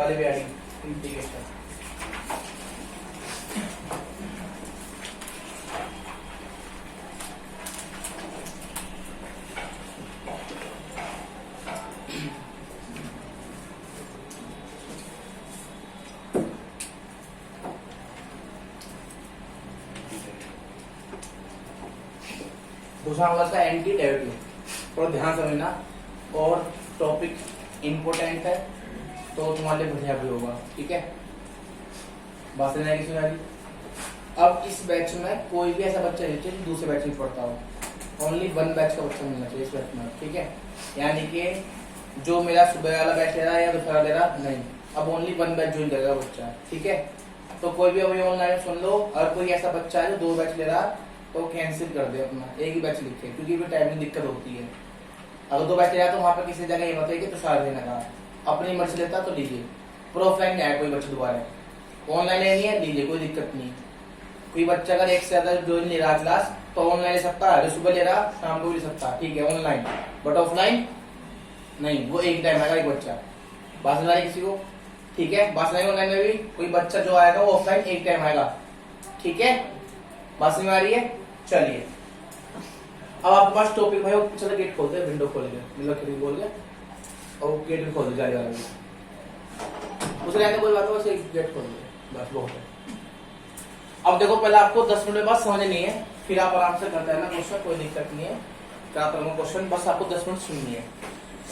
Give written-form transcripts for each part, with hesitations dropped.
Value adding integration. दूसरा होगा इसका एंटी डेरिवेटिव, थोड़ा ध्यान समझना और टॉपिक इम्पोर्टेंट है तो तुम्हारे लिए बढ़िया भी होगा, ठीक है। बात समझ आएगी सुनारी। अब इस बैच में कोई भी ऐसा बच्चा नहीं चाहिए जो दूसरे बैच में पढ़ता हो, ओनली वन बैच का बच्चा मिलना चाहिए इस बैच में, ठीक है। यानी कि जो मेरा सुबह वाला बैच ले रहा है या दूसरा ले रहा नहीं, अब ओनली वन बैच ज्वाइन करेगा बच्चा, ठीक है। तो कोई भी अभी ऑनलाइन सुन लो, अगर कोई ऐसा बच्चा है जो दो बैच ले रहा तो कैंसिल कर दे अपना, एक ही बैच लिखे, क्योंकि भी टाइमिंग दिक्कत होती है। अगर दो बैच ले रहा तो वहां पर किसी जगह ये बताइए तो सार देने का, अपनी मर्जी लेता तो लीजिए, पर ऑफलाइन नहीं आया कोई बच्चा दोबारा, ऑनलाइन लेनी है लीजिए, कोई दिक्कत नहीं। कोई बच्चा अगर एक से ज्यादा ज्वाइन ले रहा क्लास तो ऑनलाइन ले सकता है, जो सुबह ले रहा शाम को भी ले सकता है, ठीक है ऑनलाइन, बट ऑफलाइन नहीं, वो एक टाइम आएगा एक बच्चा। बात समझ किसी को, ठीक है। बात समझ ऑनलाइन में भी कोई बच्चा जो आएगा वो ऑफलाइन एक टाइम आएगा, ठीक है। बात समझ आ रही है। चलिए अब आपके पास टॉपिक भाई, चलो गेट खोलते हैं, विंडो खोल के मतलब खिड़की खोल के और गेट भी खोल दे जाने वाला उसे रहने कोई बात है, बस गेट खोल दे बस, बहुत है। अब देखो पहले आपको 10 मिनट बाद समझनी है, फिर आप आराम से करते रहना क्वेश्चन, कोई दिक्कत नहीं है। क्या करूँगा क्वेश्चन, बस आपको 10 मिनट सुननी है।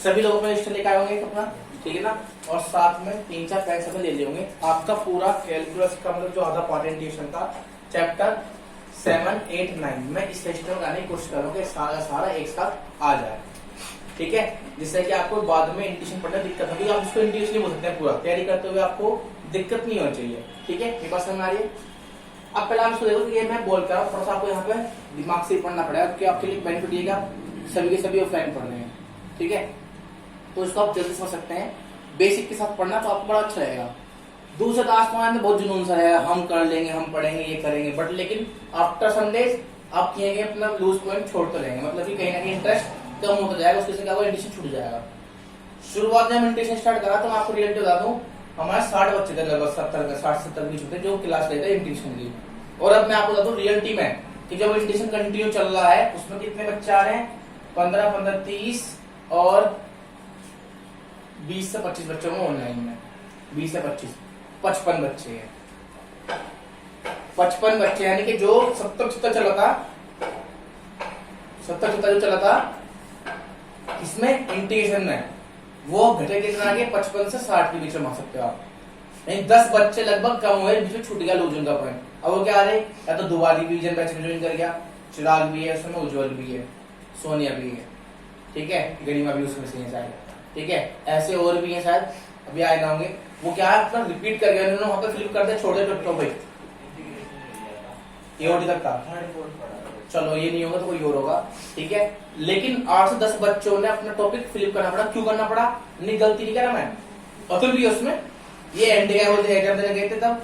सभी लोग अपना रजिस्टर लेकर आए होंगे अपना, ठीक है ना, और साथ में 3-4 पेन सब ले लिए होंगे। आपका पूरा कैलकुलस का मतलब जो आधा पार्ट इंटीग्रेशन का चैप्टर 7, 8, 9 में इस रजिस्टर में लाने की कोशिश करोगे, सारा एक साथ आ जाए, ठीक है। जिससे कि आपको बाद में इंटीग्रेशन पढ़ने दिक्कत होगी, आप इसको इंटीग्रेशन नहीं बोल सकते हैं, पूरा तैयारी करते हुए आपको दिक्कत नहीं होनी चाहिए, ठीक है। ये बात समझ आ रही है। अब पहले आप इसको देखो कि ये मैं बोल कर थोड़ा सा आपको यहाँ पे दिमाग से पढ़ना पड़ेगा, क्योंकि आपके लिए बेनिफिट ये सभी के सभी ऑफलाइन पढ़ रहे हैं, ठीक है। तो इसको आप जल्दी समझ सकते हैं, बेसिक के साथ पढ़ना तो आपको बड़ा अच्छा रहेगा। दूसरे क्लास में बहुत जुनून सा है, हम कर लेंगे, हम पढ़ेंगे, ये करेंगे, बट लेकिन आफ्टर संडेज आप कहेंगे अपना लूज पॉइंट छोड़ते रहेंगे, मतलब कि कहीं ना कहीं इंटरेस्ट कम होता जाएगा, उसके क्या इंटरेस्ट छूट जाएगा। शुरुआत में हम इंटरेस्ट स्टार्ट करा तो मैं आपको रियलिटी बता दूं, हमारे 60 बच्चे थे लगभग, 60-70 बीच होते जो क्लास लेते हैं इंटीग्रेशन की। और अब मैं आपको बता दूं रियलिटी में कि जब इंटीग्रेशन कंटिन्यू चल रहा है उसमें कितने बच्चे आ रहे हैं, 15, 30 और 20 से 25 बच्चे होंगे ऑनलाइन में, 20 से 25, 55 बच्चे हैं। 55 बच्चे यानी कि जो 70-70 चला था, 70-70 जो चला था इसमें इंटीग्रेशन में, वो घटे कितना आगे 55 से 60 के बीच में आ सकते हो आप। नहीं 10 बच्चे लगभग कम हुए, बीच में छूट गया लूजन का पॉइंट। अब वो क्या आ रहे, या तो दुबारी डिवीजन बैच में ज्वाइन कर गया, चिराग भी है उसमें, उज्जवल भी है, सोनिया भी है, ठीक है, गरिमा भी उसमें से है शायद, ठीक है। ऐसे और भी है शायद, अभी आए ना होंगे। वो क्या है अपना रिपीट कर गया, उन्होंने वहां पे फ्लिप कर दिया, छोड़ दे टॉपिक ये तक था। चलो ये नहीं होगा तो कोई और होगा, ठीक है। लेकिन 8 से 10 बच्चों ने अपना टॉपिक फिलिप करना पड़ा। क्यों करना पड़ा, नहीं गलती नहीं करा मैं, अतुल भी उसमें ये एंड गए बोलते एग्जाम देने गए थे तब,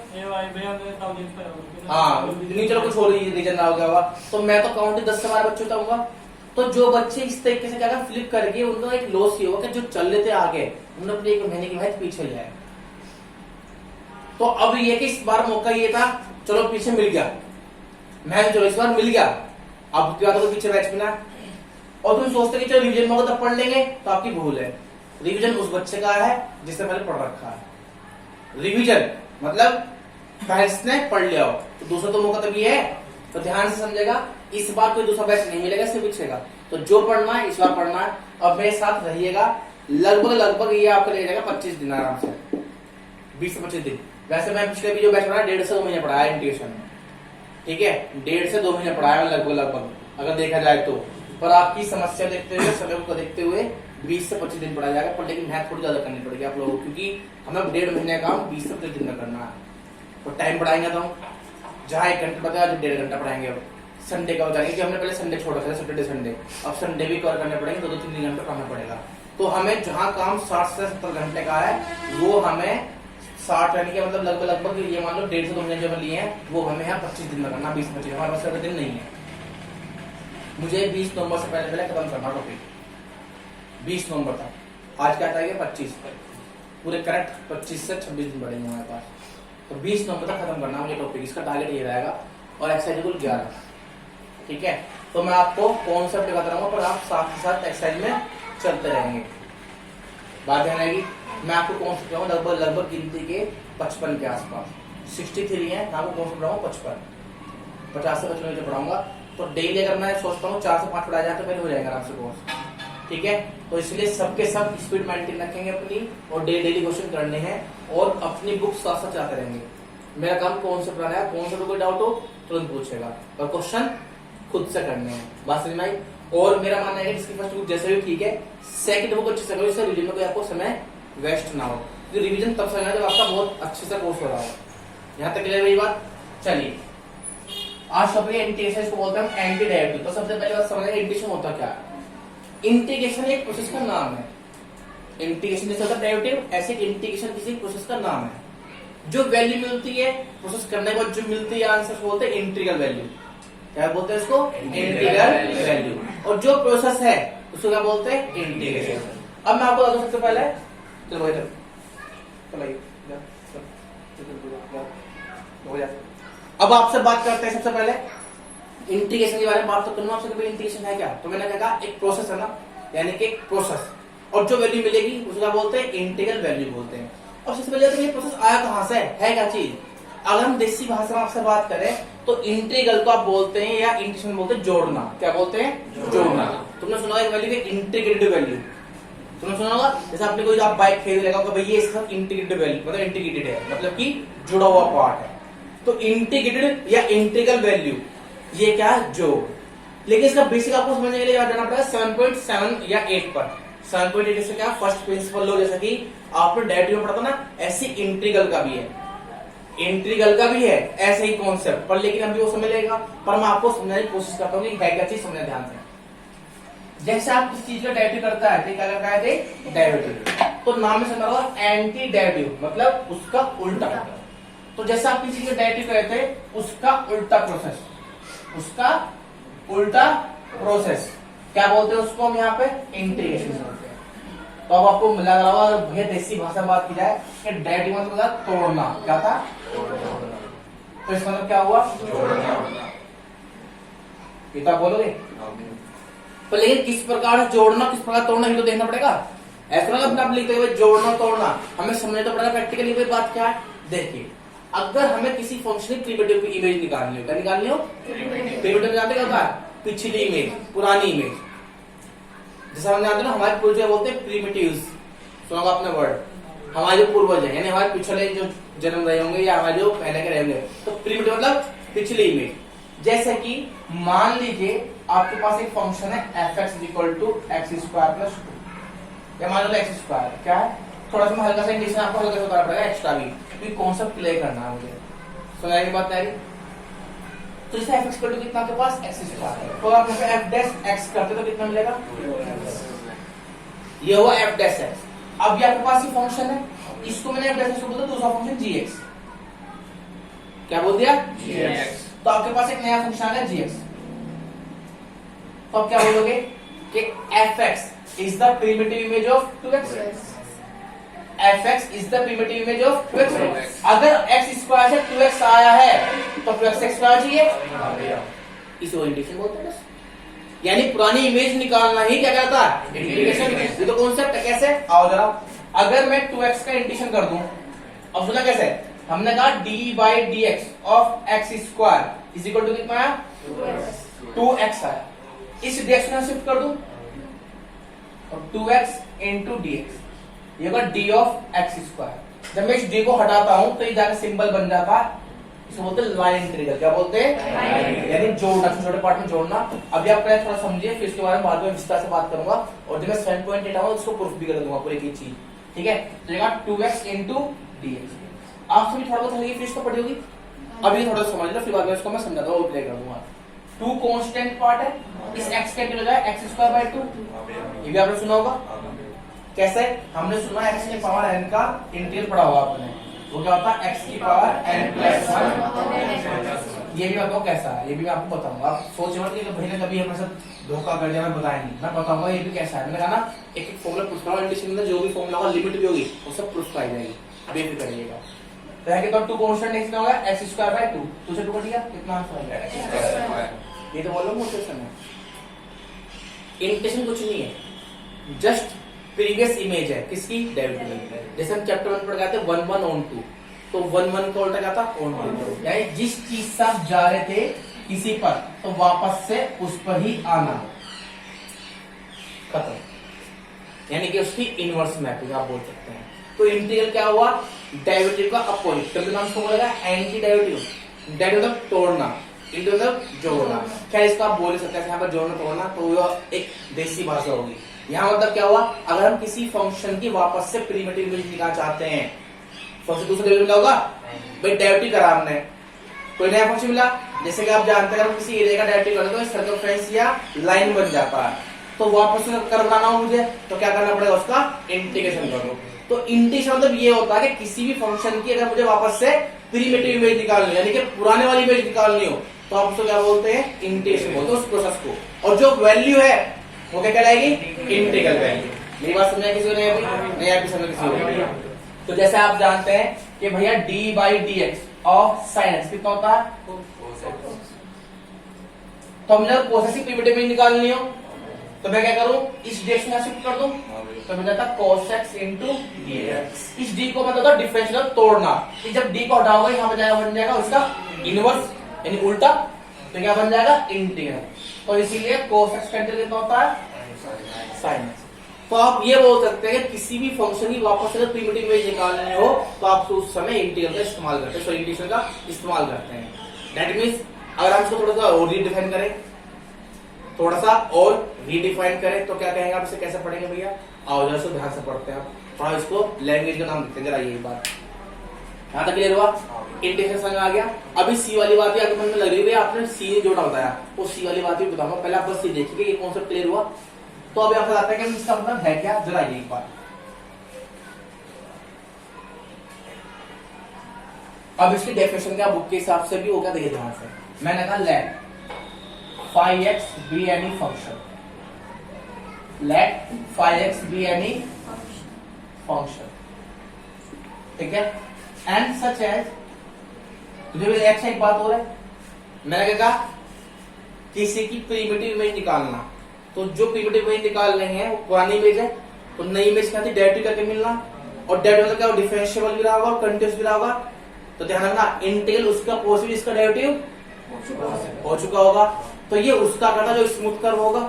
हाँ नहीं चलो कुछ और रीजन ना हो गया होगा, तो मैं तो काउंट 10 से 12 बच्चे होता हूँ। तो जो बच्चे इस तरीके से क्या फ्लिप करके उनका एक लॉस ये होगा कि जो चल रहे थे आगे उन्होंने अपने 1 महीने की मेहनत पीछे ले आए। तो अब ये कि इस बार मौका ये था, चलो पीछे मिल गया, मैं चलो इस बार मिल गया, अब क्या तो पीछे बैच मिला, और तुम सोचते कि चलो रिवीजन होगा तब पढ़ लेंगे, तो आपकी भूल है। रिवीजन उस बच्चे का है जिसने पहले पढ़ रखा है। रिवीजन मतलब पहले ने पढ़ लिया हो, तो दूसरा तो मौका तभी है, तो ध्यान से समझेगा। इस बार कोई दूसरा बैच नहीं मिलेगा, सिर्फ पीछेगा, तो जो पढ़ना है इस बार पढ़ना है। अब मेरे साथ रहिएगा, लगभग ये आपका ले जाएगा 25 दिन आराम से, 20 से 25 दिन। वैसे मैं पिछले भी जो बैच पढ़ा 1.5 से 2 महीने पढ़ाया इंटीग्रेशन में, ठीक है, 1.5 से 2 महीने पढ़ाया लगभग अगर देखा जाए तो। पर आपकी समस्या देखते हुए, समय को देखते हुए 20 से 25 दिन पढ़ा जाएगा, पर लेकिन मैथ थोड़ी ज्यादा करनी पड़ेगी आप लोगों को, क्योंकि हमें 1.5 महीने का काम 20 से 25 दिन में करना है। तो टाइम पढ़ाएंगे तो जहाँ 1 घंटा बताया 1.5 घंटा पढ़ाएंगे। अब संडे का बताएंगे कि हमने पहले संडे छोड़ रखा था, सैटरडे संडे, अब संडे भी कवर करने पड़ेंगे, 2-3 घंटे पढ़ाना पड़ेगा। तो हमें जहाँ काम 60 से 70 घंटे का है वो हमें 60 यानी कि मतलब लगभग ये मान लो 1.5 से 2 महीने जो लिए हैं वो हमें यहाँ 25 दिन में करना, 20-25, हमारे पास ज्यादा दिन नहीं है। मुझे 20 नवंबर से पहले खत्म करना टॉपिक, 20 नवंबर तक। आज क्या तारीख है 25, पूरे करेक्ट 25 से 26 दिन पड़ेंगे हमारे पास। तो 20 नवंबर तक खत्म करना मुझे टॉपिक, इसका टारगेट ये रहेगा। और एक्सरसाइज कुल 11, ठीक है। तो मैं आपको कॉन्सेप्ट दिखाता रहूंगा, पर आप साथ के साथ एक्सरसाइज में चलते रहेंगे। बात ध्यान आएगी। मैं आपको कॉन्सेप्ट बताऊंगा लगभग गिनती के 55 के आसपास, 63 है, मैं आपको कॉन्सेप्ट बताऊंगा 55, 50 से 55 पढ़ाऊंगा। तो डेली अगर मैं सोचता हूँ 4 से 5 पढ़ा जाए तो मेरे हो जाएगा आराम से कोर्स, ठीक है। तो इसलिए सबके सब स्पीड मेंटेन रखेंगे अपनी, और डेली क्वेश्चन करने हैं, और अपनी बुक साथ साथ चलाते रहेंगे। मेरा काम कॉन्सेप्ट पढ़ाना है, कॉन्सेप्ट कोई डाउट हो तुरंत पूछेगा, और क्वेश्चन खुद से करने हैं। बात समझ में आई। और मेरा मानना है कि इसकी फर्स्ट बुक जैसे भी ठीक है, सेकंड बुक अच्छे से करो, इससे रिवीजन में कोई आपको समय वेस्ट ना हो। तो रिवीजन तब समझना जब आपका बहुत अच्छे से कोर्स हो रहा हो। यहाँ तक क्लियर हुई बात। चलिए आज टॉपिक इंटीग्रेशन, इसको बोलते हैं एंटी डेरिवेटिव। तो सबसे पहले बात समझना इंटीग्रेशन होता क्या है। इंटीग्रेशन एक प्रोसेस का नाम है। इंटीग्रेशन जैसे होता है डेरिवेटिव, ऐसे इंटीग्रेशन किसी प्रोसेस का नाम है। जो वैल्यू मिलती है प्रोसेस करने के बाद, जो मिलती है आंसर बोलते हैं इंटीग्रल वैल्यू। क्या बोलते हैं इसको? Integral value. और जो प्रोसेस है उसको क्या बोलते हैं? इंटीग्रेशन। अब मैं आपको बता दूं सबसे पहले, चलो भाई अब आपसे बात करते हैं। सबसे पहले इंटीग्रेशन के बारे में बात तो करूंगा आपसे। इंटीग्रेशन है क्या? तो मैंने कहा एक प्रोसेस है ना, यानी कि एक प्रोसेस, और जो वैल्यू मिलेगी उसको क्या बोलते हैं? इंटीग्रल वैल्यू बोलते हैं। और सबसे पहले तो ये प्रोसेस आया कहां से है, क्या चीज? अगर हम देसी भाषा में आपसे बात करें तो इंटीग्रल को आप बोलते हैं, या इंटीग्रेशन बोलते हैं जोड़ना। क्या बोलते हैं? जोड़ना। तुमने सुना एक वैल्यू इंटीग्रेटेड वैल्यू, तुमने सुना होगा। जैसे आपने कोई आप बाइक खरीद लेगा भाई ये इसका इंटीग्रेटेड वैल्यू, मतलब इंटीग्रेटेड है, मतलब कि जुड़ा हुआ पार्ट है। तो इंटीग्रेटेड या इंटीग्रल वैल्यू ये क्या है? जोड़। लेकिन इसका बेसिक आपको समझने के लिए याद रखना पड़ेगा 7.7 या 8 पर। 7.8 से क्या फर्स्ट प्रिंसिपल लो, जैसा कि आपने डेरिवेटिव में पढ़ा था ना, ऐसे इंटीग्रल का भी है, इंटीग्रल का भी है ऐसे ही कॉन्सेप्ट पर। लेकिन अभी वो समझ लेगा, पर मैं आपको समझाने की कोशिश करता हूँ कि है क्या चीज, समझना ध्यान से। जैसे आप किसी चीज का डेरिवेटिव करता है, क्या करता है? डेरिवेटिव। तो नाम में समझ लो एंटी डेरिवेटिव, मतलब उसका उल्टा। तो जैसे आप किसी चीज का डेरिवेटिव करते हैं, उसका उल्टा प्रोसेस, उसका उल्टा प्रोसेस क्या बोलते हैं उसको हम यहाँ पे? इंटीग्रेशन बोलते हैं। तो अब आपको मिला रहा होगा, भैया देसी भाषा में बात की जाए कि डेरिवेटिव मतलब तोड़ना। क्या था? तो इसका मतलब क्या हुआ? ये तो आप बोलोगे, तो लेकिन किस प्रकार जोड़ना, किस प्रकार तोड़ना, ये तो देखना पड़ेगा। ऐसा ना अपने आप लिखते हुए जोड़ना तोड़ना, हमें समझना तो पड़ेगा प्रैक्टिकली कोई बात क्या है। देखिए अगर हमें किसी फंक्शन की प्रिमिटिव की इमेज निकालनी हो, क्या निकालनी हो? प्रिमिटिव जानते क्या होता है? पिछली इमेज, पुरानी इमेज। जैसे हम जानते हैं ना, हमारे पूर्वज बोलते हैं प्रिमिटिव्स, सुना होगा आपने वर्ड। हमारे जो पूर्वज है यानी हमारे पिछले जो जन्म रहे होंगे या हमारे जो पहले के रहे होंगे, तो प्रिमिटिव मतलब पिछली इमेज। जैसे कि मान लीजिए आपके पास एक फंक्शन है f(x = x² + 2), या मान लो x²। क्या है? थोड़ा सा हल्का सा इंडिकेशन आपको हल्का सा करना पड़ेगा एक्स्ट्रा भी, क्योंकि कॉन्सेप्ट क्लियर करना है मुझे। सुनाई की बात नहीं? तो जैसे f(x) कितना आपके पास? x²। तो आप f'(x) करते तो कितना मिलेगा? ये हुआ f'(x). अब ये आपके पास ये फंक्शन है, इसको मैंने f'(x) को बोला दूसरा फंक्शन gx। क्या बोल दिया? gx। तो आपके पास एक नया फंक्शन आ गया gx। तो आप क्या बोलोगे कि f(x) is the primitive image of 2x। f(x) is the primitive image of 2x। अगर x² से 2x आया है तो 2x आ चाहिए, इसे ओरिएंटेशन बोलते हैं बस। यानी पुरानी इमेज निकालना ही क्या कहता है? इंटीग्रेशन। ये तो कॉन्सेप्ट है। कैसे? आओ जरा, अगर मैं 2x का इंटीग्रेशन कर दूं, अब सुना कैसे? हमने कहा d/dx of x² = कितना है? 2x है। इस dx में शिफ्ट कर दूं और 2x into dx, ये होगा d of x²। जब मैं इस d को हटाता हूं तो ये जाकर सिंबल बन जाता है, इसको बोलते हैं लाइन इंटीग्रल। क्या बोलते हैं? यानी जोड़ना, छोटे छोटे पार्ट में जोड़ना। अभी आप पहले थोड़ा समझिए, फिर इसके बारे में बाद में विस्तार से बात करूंगा। और जब मैं 7.8 आऊंगा उसको प्रूफ भी कर दूंगा पूरी की चीज, ठीक है? तो ये 2x into dx। आप सभी थोड़ा बहुत हल्की फिर इसको पढ़ी होगी, अभी थोड़ा समझ लो, फिर बाद में इसको मैं समझाता हूँ, प्ले कर दूंगा। 2 कांस्टेंट पार्ट है, इस x कैंसिल हो जाए x²/2। ये भी आपने सुना होगा। कैसे? हमने सुना x की पावर n का इंटीग्रल पढ़ा होगा आपने, वो क्या होता है? x की पावर n + 1। ये भी बताओ कैसा है, ये भी मैं आपको बताऊंगा। आप सोच मत कि भाई ने कभी हमारे साथ धोखा कर दिया, मैं बताया नहीं, मैं बताऊंगा ये भी कैसा है। मैंने कहा ना एक एक फॉर्मूला प्रूफ करो, इंटीग्रेशन में जो भी फॉर्मूला होगा लिमिट भी होगी वो सब प्रूफ कराई जाएगी, बेफिक्र करिएगा। तो है कि तो 2 कांस्टेंट x में होगा x² 2 से 2 कट गया, कितना आंसर आ गया? ये तो बोलो मोटेशन है, इंटीग्रेशन कुछ नहीं है, जस्ट प्रीवियस इमेज है किसकी, डेरिवेटिव। जैसे हम चैप्टर 1 पढ़ गए थे 1 1 on 2, तो 1 1 का उल्टा क्या था, on 2। यानी जिस चीज से आप जा रहे थे किसी पर, तो वापस से उस पर ही आना, खत्म। यानी कि उसकी इनवर्स मैपिंग आप बोल सकते हैं। तो इंटीग्रल क्या हुआ, डेरिवेटिव का अपोजिट, तभी नाम उसको बोलेगा एंटी डेरिवेटिव। डेरिवेटिव मतलब तोड़ना, इंटू मतलब जोड़ना। क्या इसको आप बोल सकते हैं यहाँ पर जोड़ना तोड़ना, तो वो एक देसी भाषा होगी। यहाँ मतलब क्या हुआ, अगर हम किसी फंक्शन की वापस से प्रीमिटिव इमेज निकालना चाहते हैं, फंक्शन दूसरे डेरिवेटिव मिला होगा भाई, डेरिवेटिव करा हमने, कोई नया फंक्शन मिला, जैसे कि आप जानते हैं किसी एरिया का डेरिवेटिव करें तो सर्कमफ्रेंस या लाइन बन जाता है। तो वापस से कर बनाना हो मुझे, तो क्या करना पड़ेगा, उसका इंटीग्रेशन करो। तो इंटीग्रेशन मतलब ये होता है कि किसी भी फंक्शन की अगर मुझे वापस से प्रीमिटिव इमेज निकालनी, यानी कि पुराने वाली इमेज निकालनी हो, तो आप उसको क्या बोलते हैं, इंटीग्रेशन बोलते हैं उस प्रोसेस को। और जो वैल्यू है वो क्या कहलाएगी, इंटीग्रल वैल्यू। मेरी बात समझा किसी को नहीं अभी, नहीं अभी समझ किसी को। तो जैसे आप जानते हैं कि भैया d/dx ऑफ sin x कितना होता है, तो मुझे cos x की प्रीमिटिव इमेज निकालनी हो, तो मैं क्या करूं, इस dx में शिफ्ट कर दूं, तो मिल जाता cos x into dx। इस d को मतलब होता डिफरेंशियल तोड़ना, कि जब d को हटाओगे यहाँ बन जाएगा उसका इनवर्स यानी उल्टा, तो क्या बन जाएगा, इंटीग्रल। तो इसीलिए cos x का इंटीग्रल कितना होता है, sin x। तो आप ये बोल सकते हैं कि किसी भी फंक्शन की वापस से प्रीमिटिव इमेज निकालनी हो, तो आप उस समय इंटीग्रल का इस्तेमाल करते हैं, सॉरी इंटीग्रेशन का इस्तेमाल करते हैं। दैट मींस अगर हम इसको थोड़ा सा और रीडिफाइन करें, थोड़ा सा और रीडिफाइन करें, तो क्या कहेंगे आप इसे, कैसे पढ़ेंगे भैया, आओ जरा से ध्यान से पढ़ते हैं। थोड़ा इसको लैंग्वेज का नाम देते हैं जरा, ये बात यहाँ तक क्लियर हुआ, इंटीग्रेशन समझ आ गया। अभी सी वाली बात ही आपके मन में लग रही है, आपने सी जोड़ा बताया, वो सी वाली बात ही बताऊंगा, पहले आप बस सी देखिए ये कॉन्सेप्ट क्लियर हुआ। तो अभी आपको बताते हैं कि इसका मतलब है क्या, जरा ये एक बार। अब इसकी डेफिनेशन क्या बुक के हिसाब से भी होगा, देखिए ध्यान से। मैंने कहा late phi x be any function, let phi x be any function, ठीक है, एंड सच एज, तुझे x एक बात हो रहा है, मैंने क्या कहा, किसी की प्रीमिटिव इमेज निकालना, तो जो प्रीमिटिव इमेज निकाल रहे हैं वो पुरानी इमेज है, तो नई इमेज क्या थी, डेरिवेटिव करके मिलना, और डेरिवेटिव मतलब क्या, डिफरेंशिएबल भी रहा होगा और कंटीन्यूअस भी रहा होगा। तो ध्यान रखना, इंटीग्रल उसका पॉजिटिव, इसका डेरिवेटिव हो चुका होगा, तो ये उसका करना जो स्मूथ कर्व होगा,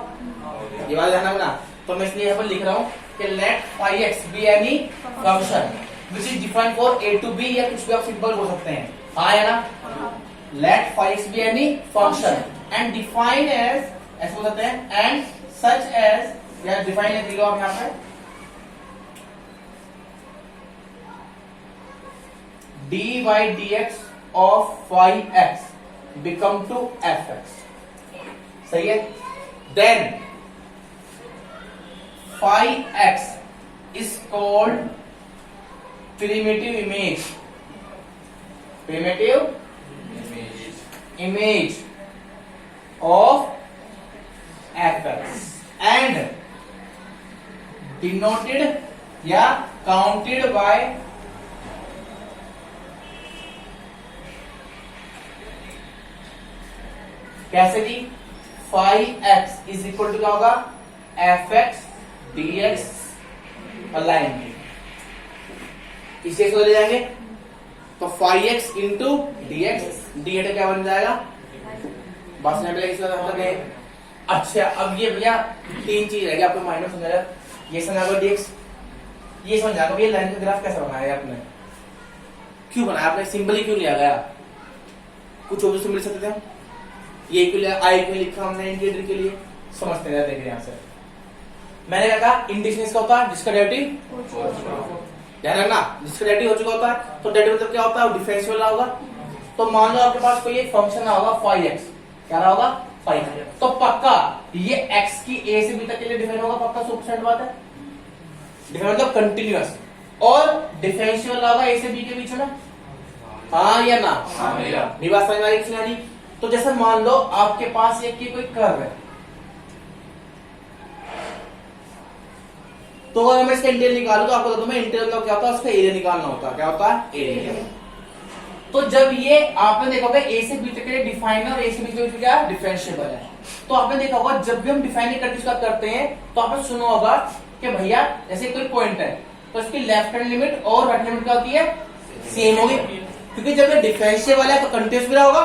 ये बात ध्यान रखना। तो मैं इसलिए यहाँ पर लिख रहा हूँ कि late phi x be any function which is defined for a to b, या कुछ भी आप सिंपल बोल सकते हैं, हाँ है ना, let phi x be any function and define as, ऐसे बोल सकते हैं, and such as, या डिफाइन लिख लो आप यहाँ पे, d/dx of phi x become to fx, सही है। Then phi x is called primitive image, primitive image of fx and denoted या counted by कैसे दी, phi x is equal to क्या होगा, fx dx लाइन, इसे ले जाएंगे, तो phi x into dx, dx क्या बन जाएगा, बस नहीं। अच्छा अब ये भैया 3 चीज रहेगी आपको माइंड में समझाया, ये समझा dx, ये समझा ये लाइन का ग्राफ कैसा बनाया आपने, क्यों बनाया आपने, सिंबल ही क्यों लिया गया, कुछ और मिल सकते थे, ये क्यों लिया, आई क्यों लिखा हमने इंटीग्रेटर के लिए, समझते हैं, देखिए यहाँ से मैंने कहा इंटीग्रेशन इसका होता है जिसका डेरिवेटिव, ध्यान रखना, जिसका डेरिवेटिव हो चुका होता है, तो डेरिवेटिव मतलब क्या होता है, डिफरेंशियल होगा। तो मान लो आपके पास कोई एक फंक्शन होगा phi x, क्या होगा phi, तो पक्का ये x की a से b तक के लिए डिफाइन होगा, पक्का 100% बात है, डिफाइन मतलब कंटिन्यूअस, और डिफरेंशियल होगा a से b के बीच में, हाँ या ना, मेरी बात समझ में आ रही, तो जैसे मान लो आपके पास एक कोई कर्व है, तो अगर मैं इसका इंटीरियर निकालू तो आपको मैं इंटीरियर का क्या होता है, उसका एरिया निकालना होता है। क्या होता है? एरिया। तो जब ये आपने देखा होगा ए से बी तक के डिफाइन है और ए से बी तक क्या डिफरेंशिएबल है, तो आपने देखा होगा जब भी हम डिफाइन करते हैं तो आपने सुना होगा कि भैया जैसे कोई पॉइंट है तो इसकी लेफ्ट हैंड लिमिट और राइट लिमिट क्या होती है? सेम होगी, क्योंकि जब ये डिफरेंशिएबल है तो कंटीन्यूअस भी होगा,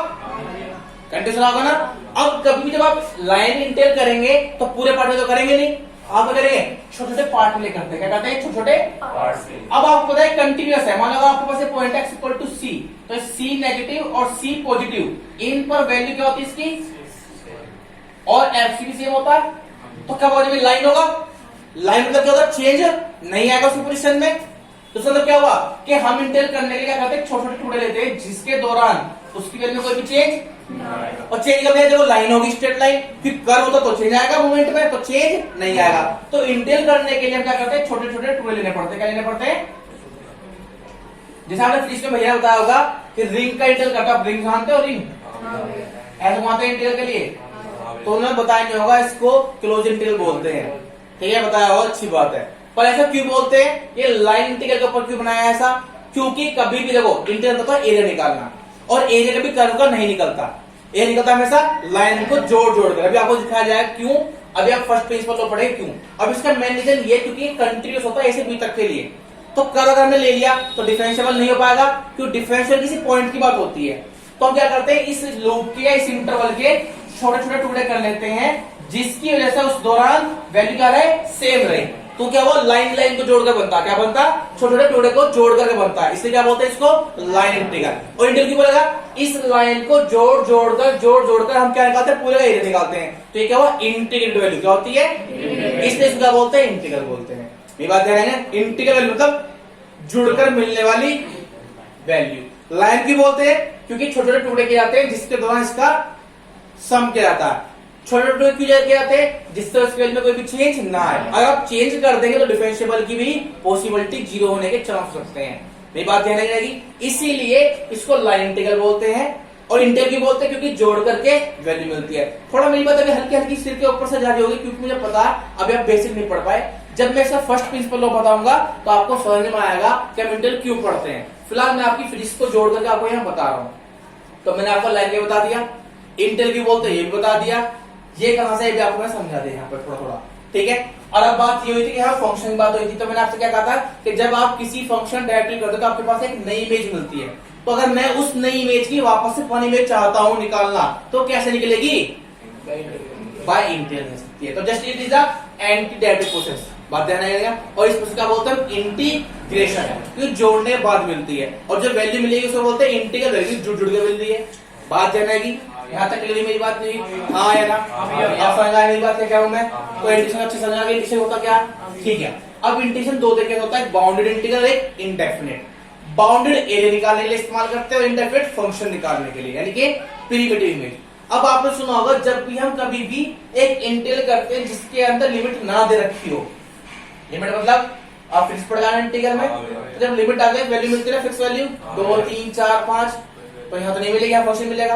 कंटीन्यूअस होगा ना। अब कभी भी जब आप लाइन इंटीरियर करेंगे तो पूरे पार्ट में तो करेंगे नहीं, आप करेंगे छोटे छोटे पार्ट में करते हैं। क्या कहते हैं? छोटे छोटे पार्ट। अब आपको पता है कंटिन्यूअस है, मान लो आपके पास पॉइंट एक्स इक्वल टू सी, तो सी नेगेटिव और सी पॉजिटिव, इन पर वैल्यू क्या होती है इसकी, और एफ सी भी सेम होता है। तो क्या होगा? जब लाइन होगा, लाइन मतलब क्या होगा? चेंज नहीं आएगा उसकी पोजीशन में। तो मतलब क्या हुआ कि हम इंटीरियर करने के लिए क्या करते हैं? छोटे छोटे टुकड़े लेते हैं जिसके दौरान उसकी वैल्यू में कोई भी चेंज, और चेंज करने जब लाइन होगी स्ट्रेट लाइन, फिर कर्व होता तो चेंज आएगा मूवमेंट में, तो चेंज नहीं आएगा। तो इंटीरियर करने के लिए हम क्या करते हैं? छोटे छोटे टुकड़े लेने पड़ते हैं। क्या लेने पड़ते हैं? जैसे आपने फिजिक्स में भैया बताया होगा कि रिंग का इंटीरियर करता, रिंग जानते हो? रिंग ऐसे घुमाते हैं इंटीरियर के लिए, तो उन्होंने बताया नहीं होगा, इसको क्लोज इंटीरियर बोलते हैं। ठीक है, बताया होगा, अच्छी बात है। पर ऐसा क्यों बोलते हैं? ये लाइन इंटीरियर के ऊपर क्यों बनाया है ऐसा? क्योंकि कभी भी देखो इंटीरियर का एरिया निकालना, और एरिया कभी कर्व का नहीं निकलता, एरिया निकलता हमेशा लाइन को जोड़ जोड़ कर। अभी आपको दिखाया जाएगा क्यों, अभी आप फर्स्ट प्रिंसिपल तो पढ़े क्यों। अब इसका मेन रीजन ये क्योंकि कंटिन्यूअस होता है ए से बी तक के लिए, तो कर्व अगर हमने ले लिया तो डिफरेंशिएबल नहीं हो पाएगा, क्योंकि डिफरेंशियल किसी पॉइंट की बात होती है। तो हम क्या करते हैं? इस लूप के या इस इंटरवल के छोटे छोटे टुकड़े कर लेते हैं, जिसकी वजह से उस दौरान वैल्यू क्या रहे? सेम रहे। तो क्या हुआ? लाइन लाइन को जोड़कर बनता है। क्या बनता? छोटे छोटे टुकड़े को जोड़ करके बनता है, इसलिए क्या बोलते हैं इसको? Line integral. और इंटीग्रल क्यों बोलेगा? इस लाइन को जोड़ जोड़कर हम क्या निकालते हैं? पूरे का एरिया निकालते हैं। तो ये क्या हुआ? इंटीग्रेटेड वैल्यू क्या होती है? इसलिए इसको क्या बोलते हैं? इंटीग्रल बोलते हैं। ये बात ध्यान रखेंगे, इंटीग्रल वैल्यू मतलब जुड़कर मिलने वाली वैल्यू। लाइन क्यों बोलते हैं? क्योंकि छोटे छोटे टुकड़े किए जाते हैं जिसके दौरान इसका सम किया जाता है। छोटे टुकड़े क्यों किए जाते हैं? जिससे उसके वैल्यू में कोई भी चेंज ना आए। अगर आप चेंज कर देंगे तो डिफरेंशिएबल की भी पॉसिबिलिटी जीरो होने के चांस हो सकते हैं। मेरी बात ध्यान रहेगी, इसीलिए इसको लाइन इंटीग्रल बोलते हैं। और इंटीग्रल क्यों बोलते हैं? क्योंकि जोड़ करके वैल्यू मिलती है। थोड़ा मेरी बात अभी हल्की हल्की सिर के ऊपर से जारी होगी, क्योंकि मुझे पता अभी आप बेसिक नहीं पढ़ पाए। जब मैं इसका फर्स्ट प्रिंसिपल लॉ बताऊंगा तो आपको समझ में आएगा कि हम इंटीग्रल क्यों पढ़ते हैं। फिलहाल मैं आपकी फिजिक्स को जोड़ करके आपको यहाँ बता रहा हूँ। तो मैंने आपको लाइन बता दिया, इंटीग्रल क्यों बोलते हैं ये भी बता दिया, ये कहां से भी आपको मैं समझा दिया यहाँ पर थोड़ा थोड़ा। ठीक है, और अब बात ये हुई थी कि हाँ फंक्शन की बात हुई थी। तो मैंने आपसे क्या कहा था कि जब आप किसी फंक्शन डायरेक्टली करते हो तो आपके पास एक नई इमेज मिलती है। तो अगर मैं उस नई इमेज की वापस से पुरानी इमेज चाहता हूं निकालना, तो कैसे निकलेगी? बाय इंटीग्रल हो सकती है। तो just it is a anti directive process, बात ध्यान रखिएगा। और इस प्रोसेस का बोलते हैं इंटीग्रेशन, क्योंकि जोड़ने के बाद मिलती है। और जो वैल्यू मिलेगी उसको बोलते हैं इंटीग्रल वैल्यू, जुड़ जुड़ के मिल रही है। बात ध्यान रहेगी, यहाँ तक क्लियर मेरी बात नहीं? हाँ या ना? आप समझ आए मेरी बात क्या कह रहा हूं मैं? तो इंटीग्रेशन अच्छे समझ आ गया। इंटीग्रेशन होता क्या? ठीक है, अब इंटीग्रेशन दो तरीके से होता है, बाउंडेड इंटीग्रल, एक इंडेफिनिट। बाउंडेड एरिया निकालने के लिए इस्तेमाल करते हैं और इंडेफिनिट फंक्शन निकालने के लिए, यानी कि प्रिमिटिव इमेज। अब आपने सुना होगा जब भी हम कभी भी एक इंटीग्रल करते हैं जिसके अंदर लिमिट ना दे रखी हो, लिमिट मतलब आप फिक्स पड़ जाना इंटीग्रल में, तो जब लिमिट डालते हैं वैल्यू मिलती है फिक्स वैल्यू 2 3 4 5, तो यहाँ तो नहीं मिलेगी, यहाँ फंक्शन मिलेगा।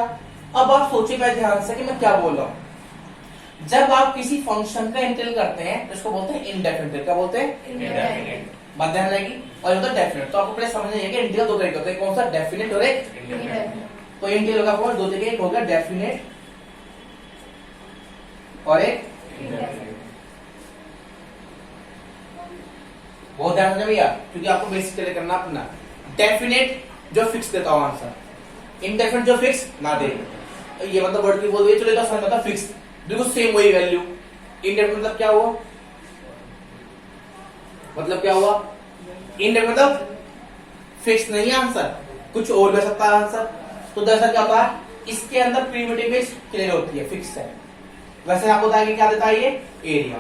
अब आप सोचिए मैं ध्यान से कि मैं क्या बोल रहा हूं। जब आप किसी फंक्शन का इंटीग्रल करते हैं तो इसको बोलते हैं इंडेफिनिट। क्या बोलते हैं? इंडेफिनिट। बात ध्यान रहेगी। और होता है डेफिनेट। तो आपको पहले समझना है कि इंटीग्रल दो तरीके होते हैं, कौन सा? डेफिनेट और एक इंडेफिनिट। तो इंटीग्रल का फॉर्म दो तरीके, एक होगा डेफिनेट और एक इंडेफिनिट। बहुत ध्यान रखना भैया, क्योंकि आपको बेसिक क्लियर करना अपना। डेफिनेट जो फिक्स देता हो आंसर, इंडेफिनिट जो फिक्स ना दे। ये मतलब वर्ड की बोल दिए चलो, समझ मतलब फिक्स बिल्कुल सेम वही वैल्यू। इंडेफिनिट मतलब क्या हुआ? मतलब क्या हुआ? इंडेफिनिट मतलब फिक्स नहीं है आंसर, कुछ और भी सकता है आंसर। तो दरअसल क्या होता है, इसके अंदर प्रिमिटिव इमेज क्लियर होती है, फिक्स है। वैसे आपको बताया कि क्या देता है ये? एरिया।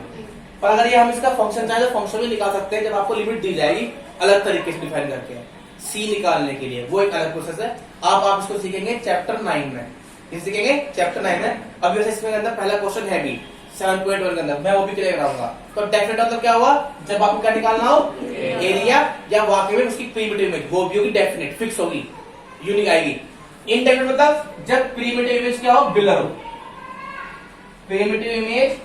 पर अगर ये हम इसका फंक्शन चाहे तो फंक्शन भी निकाल सकते हैं, जब आपको लिमिट दी जाएगी अलग तरीके से डिफाइन करके सी निकालने के लिए, वो एक अलग प्रोसेस है। आप इसको सीखेंगे चैप्टर 9 में, ये सीखेंगे चैप्टर 9 में। अब वैसे इसमें अंदर पहला क्वेश्चन है भी 7.1 के अंदर, मैं वो भी क्लियर कराऊंगा। तो डेफिनेट मतलब क्या हुआ? जब आपको क्या निकालना हो? एरिया, या वाकई में उसकी प्रिमिटिव इमेज वो भी होगी डेफिनेट, फिक्स होगी, यूनिक आएगी। इनडेफिनेट मतलब जब प्रीमिटिव इमेज क्या हो, बिलर हो। प्रीमिटिव इमेज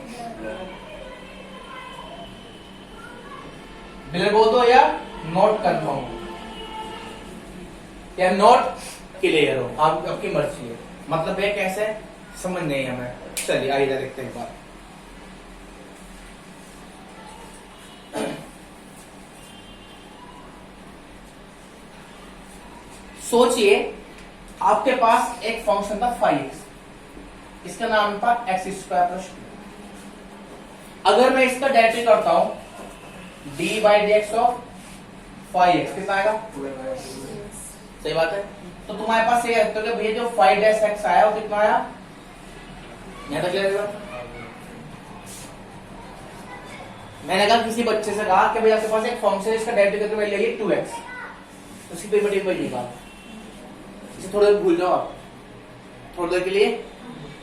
बिलर बोल दो या नॉट कंफर्म हो या नॉट क्लियर हो, आप आपकी मर्जी है। मतलब ये कैसे समझ नहीं हमें। चलिए आइए देखते हैं एक बार। सोचिए आपके पास एक फंक्शन था 5x, इसका नाम था x स्क्वायर प्लस 2। अगर मैं इसका डेरिवेटिव करता हूं d by D x of 5x, कितना आएगा? सही बात है। तो तुम्हारे पास ये है तो भैया जो 5x आया वो कितना आया? यहां तक क्लियर है? मैंने कहा किसी बच्चे से कहा कि भैया आपके पास एक फंक्शन है, इसका डेरिवेटिव करके वैल्यू है 2x, तो उसकी प्रीमिटिव वैल्यू निकाल। इसे थोड़ी देर भूल जाओ आप, थोड़ी देर के लिए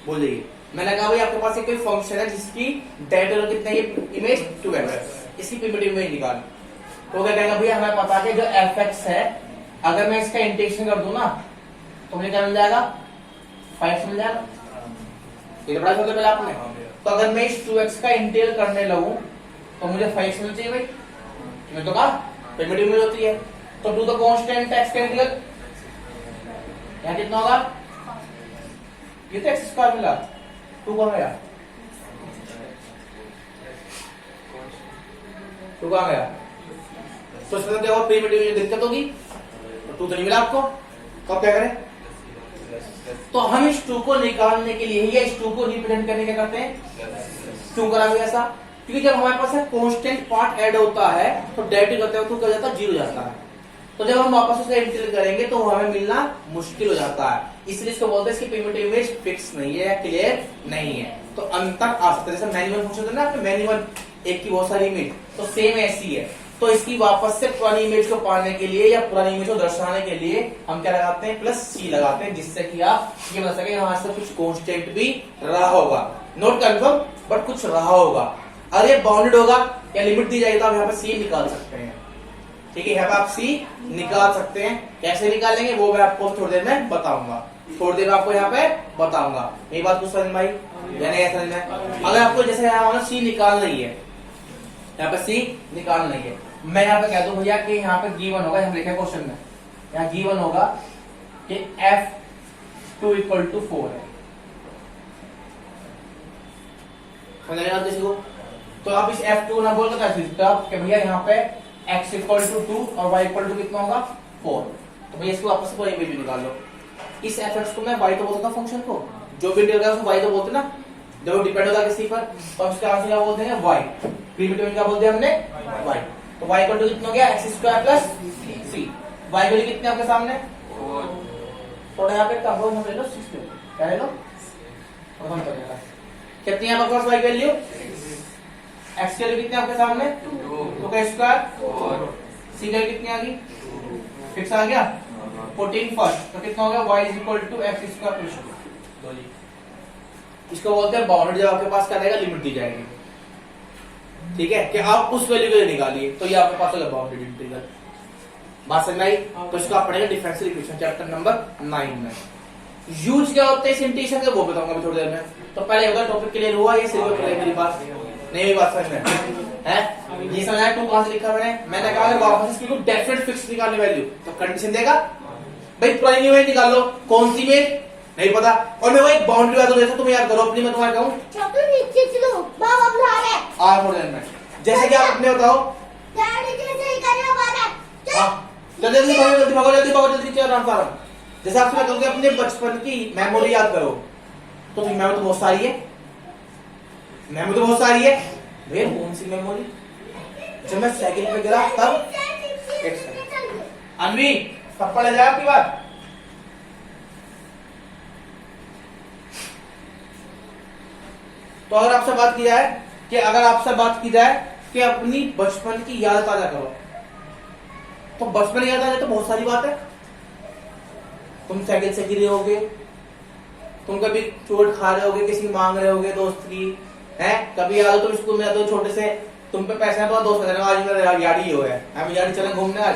भूल जाइए। मैंने कहा भाई आपके पास एक कोई फंक्शन है जिसकी डेरिवेटिव कितना है, इमेज 2x, इसकी प्रीमिटिव इमेज निकाल। तो क्या कहेगा भैया हमें पता है जो fx है, अगर मैं इसका इंटीग्रेशन कर दूं ना तो मुझे क्या मिल जाएगा? 5 मिल जाएगा। ये बड़ा छोटा पहले आपने। तो अगर मैं इस 2x का इंटीग्रल करने लगूं तो मुझे 5 मिल चाहिए भाई, मैं तो कहा प्रीमिटिव इमेज होती है। तो डू द कांस्टेंट x का इंटीग्रल, यहाँ कितना होगा? ये तो x स्क्वायर मिला, 2 कहां गया? 2 कहां गया? तो इसमें क्या होगा? प्रीमिटिव में दिक्कत होगी, तो 2 तो नहीं मिला आपको, तो आप क्या करें? तो हम इस 2 को निकालने के लिए या इस 2 को रिप्रेजेंट करने क्या करते हैं? क्यों करा ऐसा? क्योंकि जब हमारे पास कांस्टेंट पार्ट ऐड होता है तो डेरिवेटिव करते हैं तो क्या जाता है? 0 जाता है। तो जब हम वापस उसे इंटीग्रेट करेंगे तो हमें मिलना मुश्किल हो जाता है, इसलिए इसको बोलते हैं इसकी प्रीमिटिव इमेज फिक्स नहीं है या क्लियर नहीं है। तो अंतर आ सकता है, जैसे मैन्युअल फंक्शन है ना आपने, मैन्युअल एक की बहुत सारी इमेज, तो सेम ऐसी है। तो इसकी वापस से पुरानी इमेज को पाने के लिए या पुरानी इमेज को दर्शाने के लिए हम क्या लगाते हैं? प्लस सी लगाते हैं, जिससे कि आप ये बता सके यहाँ से कुछ कांस्टेंट भी रहा होगा, नॉट कंफर्म बट कुछ रहा होगा। अगर ये बाउंडेड होगा या लिमिट दी जाएगी तो आप यहाँ पे सी निकाल सकते हैं। ठीक है, यहाँ पे आप सी निकाल सकते हैं। कैसे निकालेंगे वो मैं आपको थोड़ी देर में बताऊंगा, थोड़ी देर में आपको यहाँ पे बताऊंगा। मेरी बात कुछ समझ में आई या नहीं समझ में? अगर आपको जैसे यहाँ सी निकालना ही है, यहाँ पे सी निकालना ही है, मैं यहाँ पे कह दूं भैया कि यहाँ पे गिवन होगा, हम लिखे क्वेश्चन में यहाँ गिवन होगा कि f2 इक्वल टू 4 है। समझ आया किसी को? तो आप इस f2 ना बोलकर कैसे लिखते हो कि भैया यहाँ पे x इक्वल टू 2 और y इक्वल टू कितना होगा? 4। तो भैया इसको वापस से इमेज निकाल लो। इस fx को मैं y तो बोलता था, फंक्शन को जो भी इंटीग्रल उसको y तो बोलते ना, जब डिपेंड होगा किसी पर तो उसके आंसर क्या बोलते हैं? y। प्रीमिटिव क्या बोलते हैं हमने? y। तो y इक्वल टू कितना हो गया? x square plus c। y value कितने आपके सामने? थोड़ा यहाँ पे कम हो, ले लो 6 क्या ले लो, कितनी है आपके पास y वैल्यू? x की वैल्यू कितनी आपके सामने? 2 का स्क्वायर, c की वैल्यू कितनी आ गई? फिक्स आ गया 14 फर्स्ट। तो कितना हो गया? y is equal to x square plus 2। इसको बोलते हैं बाउंडेड। जब आपके पास क्या रहेगा? लिमिट दी जाएगी। ठीक है, कि आप उस वैल्यू को निकालिए तो ये आपके पास होगा बाउंडेड इंटीग्रल। बात समझ आई? तो इसको आप पढ़ेंगे डिफरेंशियल इक्वेशन चैप्टर नंबर 9 में। यूज क्या होते हैं इस इंटीग्रेशन का वो बताऊंगा अभी थोड़ी देर में। तो पहले होगा टॉपिक क्लियर हुआ? ये सिर्फ क्लियर मेरी बात नहीं हुई? बात समझ में है? ये समझ आया? 2 कहां से लिखा मैंने कहा अगर वापस इसकी डेफिनेट फिक्स निकालने वैल्यू तो कंडीशन देगा भाई पुरानी इमेज निकाल लो। कौन सी इमेज नहीं पता, और मैं वो एक बाउंड्री बता दूं, जैसे तुम याद करो अपनी, मैं तुम्हारा कहूं नीचे चलो बाबा बुला रहे हैं। आ थोड़ी देर में, जैसे कि आप अपने बताओ। डैडी कैसे ही कर रहे हो बाबा? हाँ जल्दी जल्दी भागो, जल्दी भागो, जल्दी भागो, जल्दी चलो आराम से। जैसे आपसे मैं कहूंगा अपने बचपन की मेमोरी याद करो, तो मेमोरी तो बहुत सारी है, मेमोरी तो बहुत सारी है भैया। कौन सी मेमोरी? जब मैं साइकिल पे गिरा तब। एक सेकंड अनवी, थप्पड़ ले जाए आपकी बात। तो अगर आपसे बात की जाए कि अगर आपसे बात की जाए कि अपनी बचपन की याद ताजा करो, तो बचपन याद आ जाए तो बहुत सारी बात है। तुम साइकिल से गिरे होगे, तुम कभी चोट खा रहे होगे, किसी मांग रहे होगे दोस्त की, है कभी याद हो तुम स्कूल में जाते हो छोटे से, तुम पे पैसे तो दोस्त कहते आज मेरा यारी हो है, हम यारी चले घूमने आज,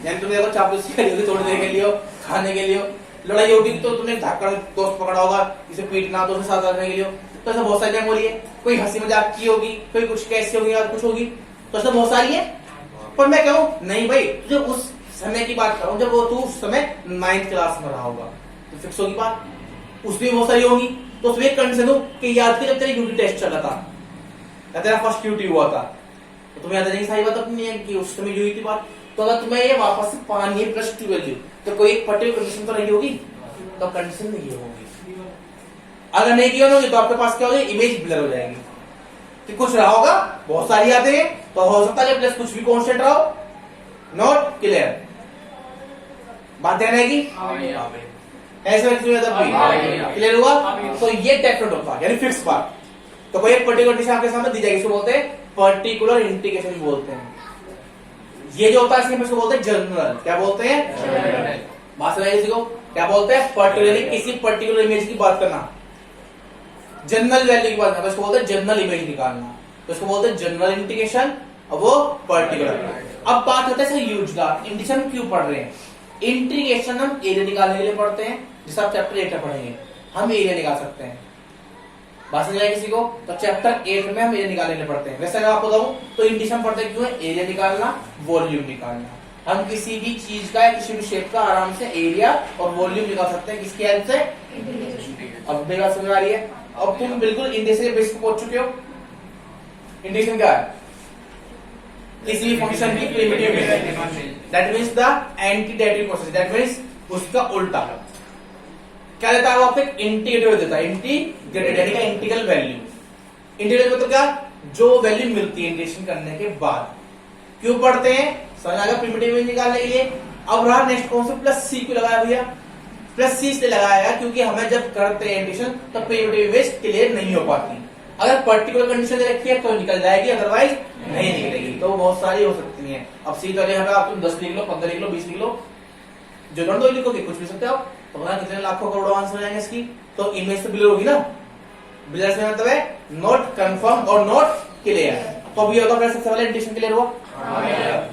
यानी तुम देखो चापलूसी करी होगी थोड़ी देर के लिए खाने के लिए, लड़ाई होगी तो तुमने धाकड़ दोस्त पकड़ा होगा, इसे पीटना तो उसे साथ रखने के लिए, तो ऐसा बहुत सारी जगह बोली है। कोई हंसी मजाक की होगी, कोई कुछ कैसी होगी या कुछ होगी, तो ऐसा बहुत सारी है। पर मैं कहूँ नहीं भाई, तुझे उस समय की बात करूं जब वो तू उस समय 9th क्लास में रहा होगा, तो फिक्स होगी बात। उसमें बहुत सारी होगी, तो उसमें एक कंडीशन हो कि याद कर जब तेरा यूटी टेस्ट चला था या तेरा फर्स्ट यूटी हुआ था, तो तुम्हें याद नहीं सारी बात अपनी है कि उस समय जो हुई थी बात। तो अगर तुम्हें ये वापस से पानी है +2 वैल्यू, तो कोई एक पर्टिकुलर कंडीशन तो नहीं होगी, तो कंडीशन नहीं होगी। अगर नहीं किया होगी तो आपके पास क्या होगी, इमेज ब्लर हो जाएगी कि कुछ रहा होगा, बहुत सारी आते हैं, तो हो सकता है प्लस कुछ भी कांस्टेंट रहो। नोट क्लियर, बात ध्यान आएगी ऐसे क्लियर हुआ। तो ये डेफिनेट होता यानी फिक्स बात। तो कोई एक पर्टिकुलर कंडीशन आपके सामने दी जाएगी, इसको बोलते हैं पर्टिकुलर इंटीग्रेशन बोलते हैं। ये जो होता है इसको बोलते हैं जनरल, क्या बोलते हैं, बात समझ किसी को, क्या बोलते हैं पर्टिकुलरली किसी पर्टिकुलर इमेज की बात करना, जनरल वैल्यू की बात करना, इसको बोलते हैं जनरल इमेज निकालना, तो इसको बोलते हैं जनरल इंटीग्रेशन, और वो पर्टिकुलर। अब बात होता है यूज का इंटीग्रेशन क्यों पढ़ रहे हैं। इंटीग्रेशन हम एरिया निकालने के लिए पढ़ते हैं, जिसे आप चैप्टर 8 में पढ़ेंगे, हम एरिया निकाल सकते हैं। बात समझ आए किसी को, तो चैप्टर 8 में हम एरिया निकालने के लिए पढ़ते हैं। वैसे अगर आपको बताऊं तो इंटीग्रेशन पढ़ते क्यों है, एरिया निकालना, वॉल्यूम निकालना। हम किसी भी चीज का या किसी भी शेप का आराम से एरिया और वॉल्यूम निकाल सकते हैं, किसकी हेल्प से। अब मेरी बात समझ आ रही है। अब तुम बिल्कुल इंटीग्रेशन के बेसिक पहुंच चुके हो। इंटीग्रेशन क्या है, किसी भी फंक्शन की primitive image, that means the antiderivative process, that means उसका उल्टा क्या देता है, वो आपको इंटीग्रेटिव देता है, इंटीग्रेटेड यानी कि इंटीग्रल वैल्यू। इंटीग्रल मतलब क्या, जो वैल्यू मिलती है इंटीग्रेशन करने के बाद। क्यों पढ़ते हैं, समझ आ गया, प्रिमिटिव इमेज निकालने के लिए। अब रहा नेक्स्ट कॉन्सेप्ट, प्लस सी क्यों लगाया भैया, प्लस सी इसलिए लगाया क्योंकि हमें जब करते हैं इंटीग्रेशन तब प्रिमिटिव इमेज क्लियर नहीं हो पाती। अगर पर्टिकुलर कंडीशन दे रखी है तो निकल जाएगी, अदरवाइज नहीं निकलेगी। तो बहुत सारी हो सकती हैं। अब सी तो आप तुम 10 लिख लो, 15 लिख लो, 20 लिख लो, जो नॉट दो लिखोगे कुछ भी सकते हो आप, तो पता कितने लाखों करोड़ों आंसर हो जाएंगे इसकी। तो इमेज तो ब्लर होगी ना, ब्लर से मतलब है नॉट कंफर्म और नॉट क्लियर। तो अभी होगा फिर सबसे पहले इंटीग्रेशन क्लियर हुआ,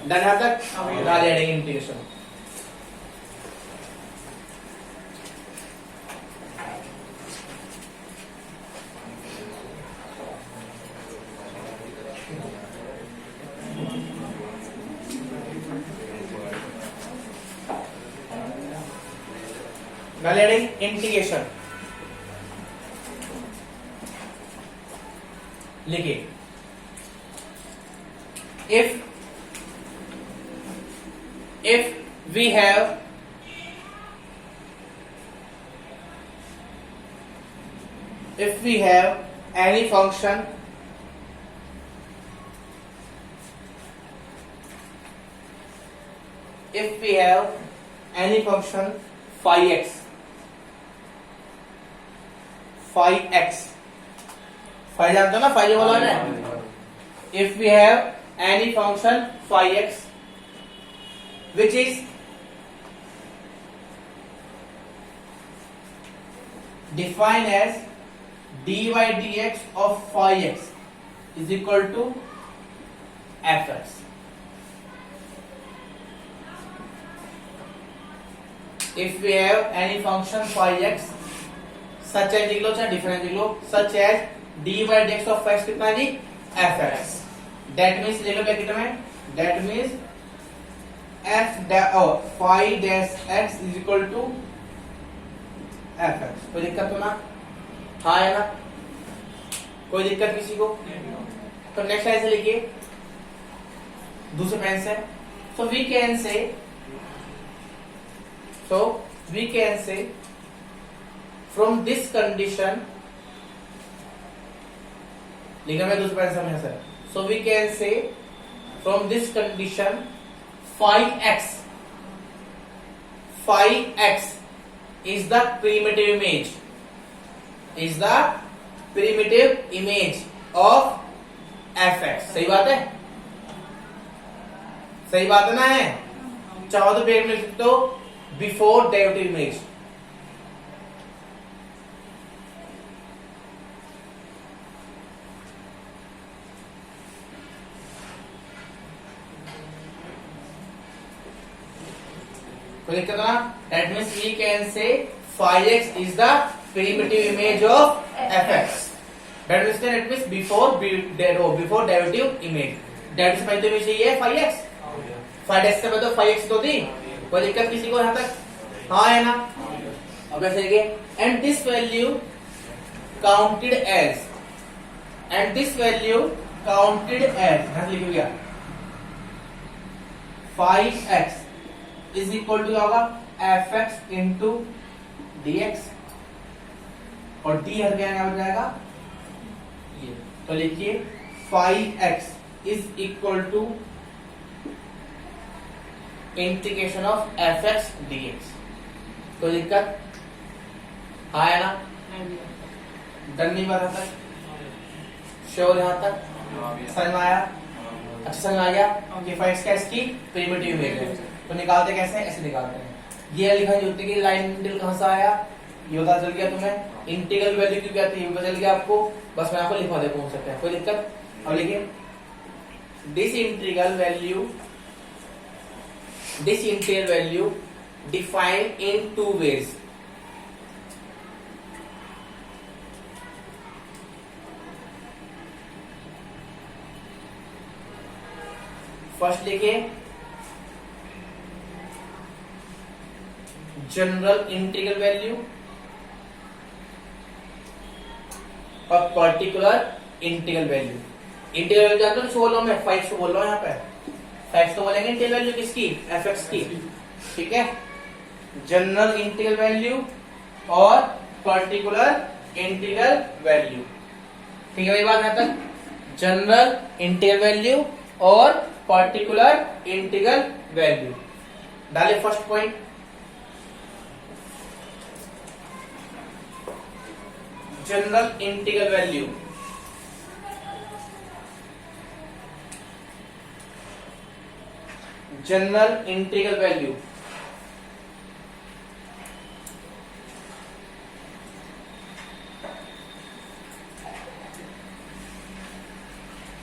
डन है तक डाल देंगे इंटीग्रेशन। इंटीग्रेशन लिखिए, if we have any function phi x, phi जानते हो ना, phi जो बोला है। If we have any function phi x which is defined as dy dx of phi x is equal to fx. If we have any function phi x such as लिख लो, चाहे difference लिख लो, such as dy dx of x कितना जी, fx. That means ले लो क्या कितना है, that means phi dash x is equal to fx. कोई दिक्कत तो ना, हाँ है ना, कोई दिक्कत किसी को। तो नेक्स्ट ऐसे लिखिए दूसरे पेन से। So we can say from this condition, लिखा मैं दूसरे पेन से हमें sir. So we can say from this condition phi x is the primitive image of fx. सही बात है, सही बात है ना, है चाहो तो ब्रेक में लिख सकते हो बिफोर डेरिवेटिव इमेज। कोई दिक्कत ना, That means we can say phi x is the primitive image of fx. That means before derivative image. That is primitive image ये है phi x. Phi x से तो phi x तो थी. कोई दिक्कत किसी को यहाँ तक? हाँ है ना? अब ऐसे देखिए. And this value counted as. And this value counted as. यहाँ लिखो क्या? Phi x is equal to क्या होगा? fx into dx और d हट गया यहाँ हो जाएगा ये. तो लिखिए phi x is equal to integration of fx dx. कोई दिक्कत? हाँ है ना? डन नहीं बना तक? श्योर यहाँ तक? समझ में आया? अच्छा समझ में आ गया कि phi x क्या इसकी प्रिमिटिव इमेज है. तो निकालते कैसे? ऐसे निकालते हैं. ये लिखा होती है कि लाइन इंटीग्रल कहां से आया, ये पता चल गया तुम्हें. इंटीग्रल वैल्यू क्यों क्या थी ये पता चल गया आपको. बस मैं आपको लिखवा देता हूं सकते हैं. कोई दिक्कत? अब लिखिए this integral value defined in two ways. First लिखिए जनरल इंटीग्रल वैल्यू और particular integral value. Integral value जानते हो किसको बोल रहा हूं मैं? फाइव को बोल रहा हूं यहाँ पे. फाइव तो बोलेंगे इंटीग्रल वैल्यू किसकी? fx की. ठीक है. जनरल इंटीग्रल वैल्यू और पर्टिकुलर इंटीग्रल वैल्यू. ठीक है वही बात यहाँ तक. जनरल इंटीग्रल वैल्यू और पर्टिकुलर इंटीग्रल वैल्यू डाले. First point general integral value. General integral value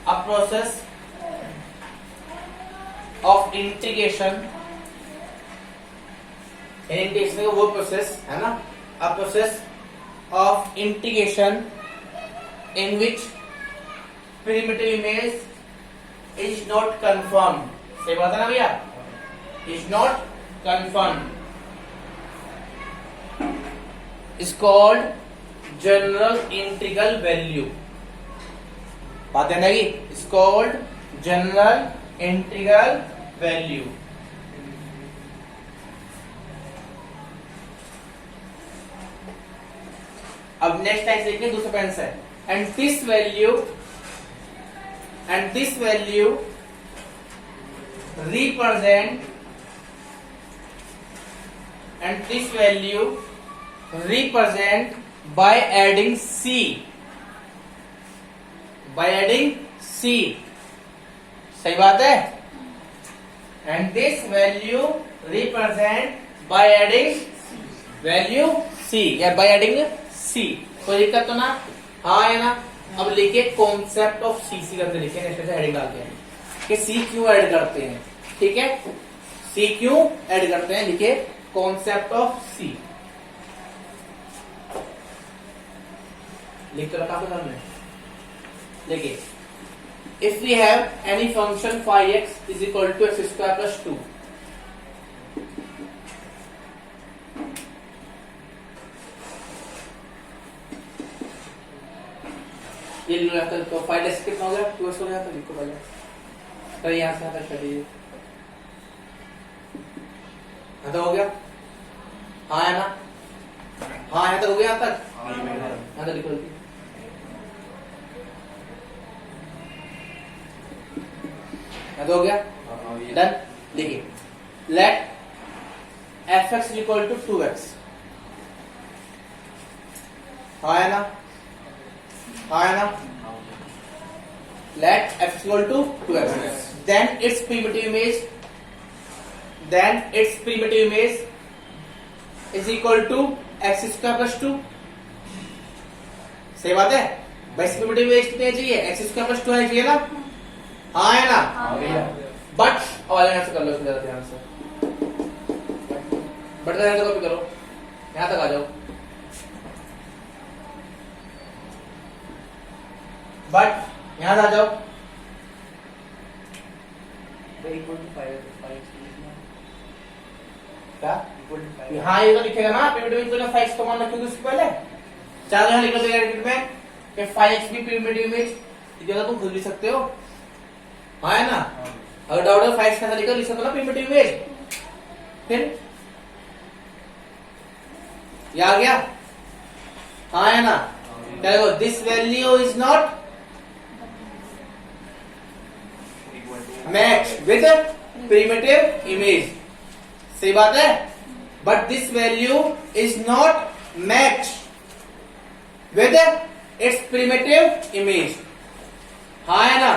a process of integration. Integration का वो प्रोसेस है ना. a process of integration in which primitive image is not confirmed. सही बात है ना भैया? is not confirmed is called general integral value. बात है ना कि is called general integral value. अब नेक्स्ट टाइप देखिए दूसरा पेन से. And this value represent by adding c. सही बात है. And this value represent by adding value c या by adding c. कोई दिक्कत तो ना? हाँ है ना. अब लिखिए कॉन्सेप्ट ऑफ सी करके लिखिए. नेक्स्ट हेडिंग डालते हैं कि सी क्यों ऐड करते हैं. ठीक है. सी क्यों ऐड करते हैं लिखिए कॉन्सेप्ट ऑफ सी. लिख तो रखा था हमने. देखिए if we have any function phi x is equal to x square plus 2. ये तो फाइव एक्स कितना हो गया? 2x हो गया. तो लिखो पहले. तो यहां से आता चलिए तो हो गया. हाँ है ना? हाँ है तो हो गया तक. हाँ तो लिखो तो हो गया. डन. देखिए late fx equal to 2x. हाँ है ना? हाँ है ना? Let f equal to 2x. Then its primitive image is equal to x square plus 2. सही बात है. बस primitive image कितनी चाहिए? x square plus 2 चाहिए ना? हाँ है ना? बट और यहाँ से कर लो ध्यान से. बढ़ते रहने कॉपी करो, यहां तक आ जाओ। बट यहां आ जाओ, क्या हाँ ये तो लिखेगा ना प्रिमिटिव में 5x कॉमन रखोगे उससे पहले। चार यहाँ लिख लो ब्रैकेट में कि 5x भी प्रिमिटिव इमेज, जगह तुम खुद लिख सकते हो, हाँ है ना। अगर डाउट है 5x कैसा लिख सकते हो ना प्रिमिटिव इमेज। फिर ये आ गया, हाँ है ना। क्या देखो, this value is not match with primitive image, सही बात है। But this value is not match with its primitive image, हाँ है ना।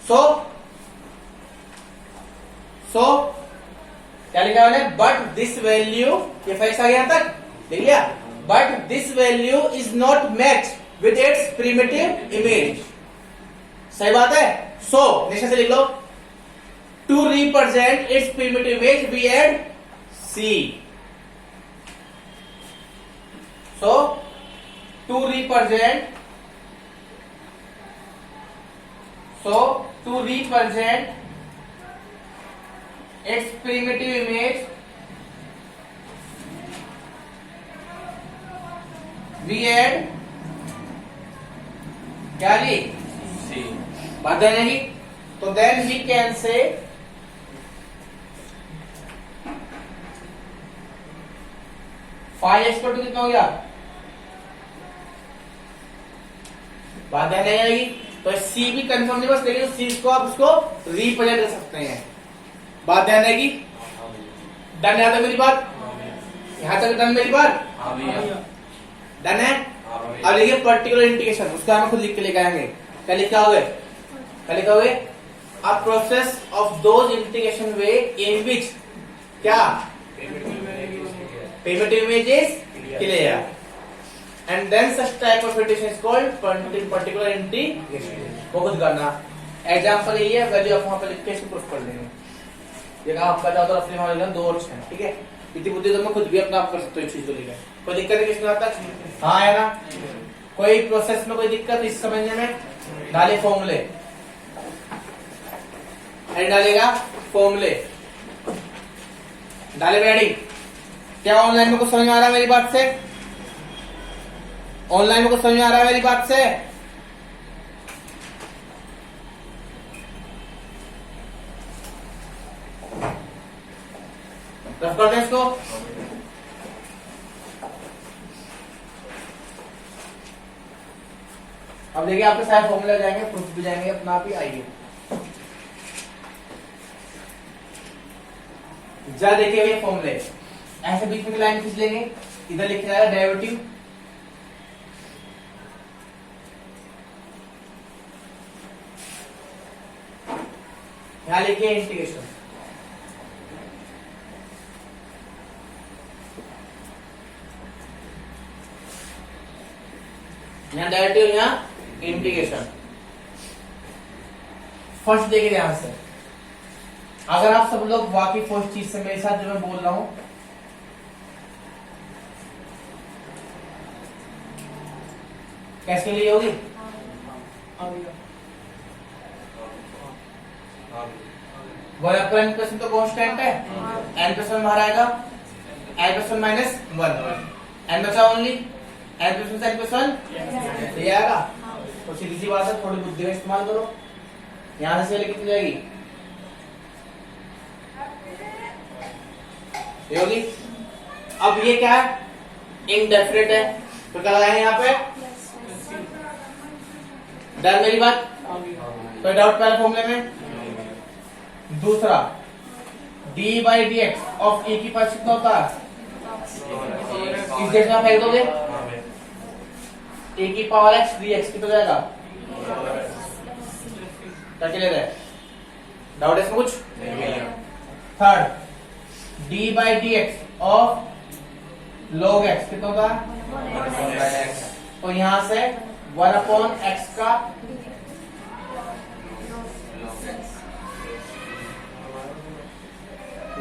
सो क्या लिखा मैंने, बट दिस वैल्यू, ये फैक्ट आ गया तक देख लिया। But this value is not match with its primitive image, सही बात है। सो नेक्स्ट से लिख लो, to represent its primitive image we add C। So to represent its primitive image we add क्या ली C। बात है नहीं, तो then we can say five x पर टू कितना हो गया, बात है नहीं आएगी। तो सी भी कंफर्म नहीं बस, लेकिन सी को आप उसको रिप्रेजेंट कर सकते हैं, बात ध्यान रहेगी। डन है तो मेरी बात, यहां तक डन मेरी बात, डन है। अब लिखिए पर्टिकुलर इंडिकेशन, उसका हम खुद लिख के लेके आएंगे। क्या लिखा होगे, क्या लिखा होगे, a process of those indication way in which क्या primitive image is clear and then such type of integration is called particular integration। वो खुद करना, एग्जांपल ये है, वैल्यू आप वहां पे लिख के इसको प्रूफ कर लेंगे। ये कहा आपका ज्यादा रफली वहां लिखना 2 और 6, ठीक है। इतनी बुद्धि तो मैं खुद भी अपना आप कर सकते हो इस चीज को लिखा, कोई दिक्कत है किसमें आता है, हाँ है ना। कोई प्रोसेस में कोई दिक्कत इस समझने में, डाले फॉर्मूले, डालेगा फॉर्मूले, डाले बैडिंग। क्या ऑनलाइन में कुछ समझ में आ रहा है मेरी बात से, ऑनलाइन में कुछ समझ में आ रहा है मेरी बात से। रफ कर दें इसको। अब देखिए आपके सारे फॉर्मूले जाएंगे, प्रूफ भी जाएंगे अपना आप ही, आइए जा देखिए ये फॉर्मूले, ऐसे बीच में लाइन खींच लेंगे, इधर लिखा जाएगा डेरिवेटिव, यहां लिखिए इंटीग्रेशन, यहां डेरिवेटिव, यहां इंटीग्रेशन। फर्स्ट देखिए ध्यान से, अगर आप सब लोग वाकिफ हो इस चीज से मेरे साथ जो मैं बोल रहा हूं, कैसे लिए होगी, वन अपॉन एन प्लस तो कांस्टेंट है, एन प्लस वन बाहर आएगा, n plus one minus one, n बचा only, n plus one n plus one ये आएगा। तो सीधी सी बात है, थोड़ी बुद्धि का इस्तेमाल करो। यहां से कितनी जाएगी, ये होगी। अब ये क्या है, इनडेफिनेट है, तो क्या लगाएंगे यहाँ पे, डर मेरी बात, कोई डाउट पहले फॉर्मूले में। दूसरा d by D x of a की पावर कितना होता है, इस जगह में फेंक दोगे, ए की पावर एक्स डी एक्स कितना जाएगा, क्या क्लियर है, डाउट है इसमें कुछ। Third D by D x of log x कितना होता है, तो यहां से 1 अपॉन एक्स का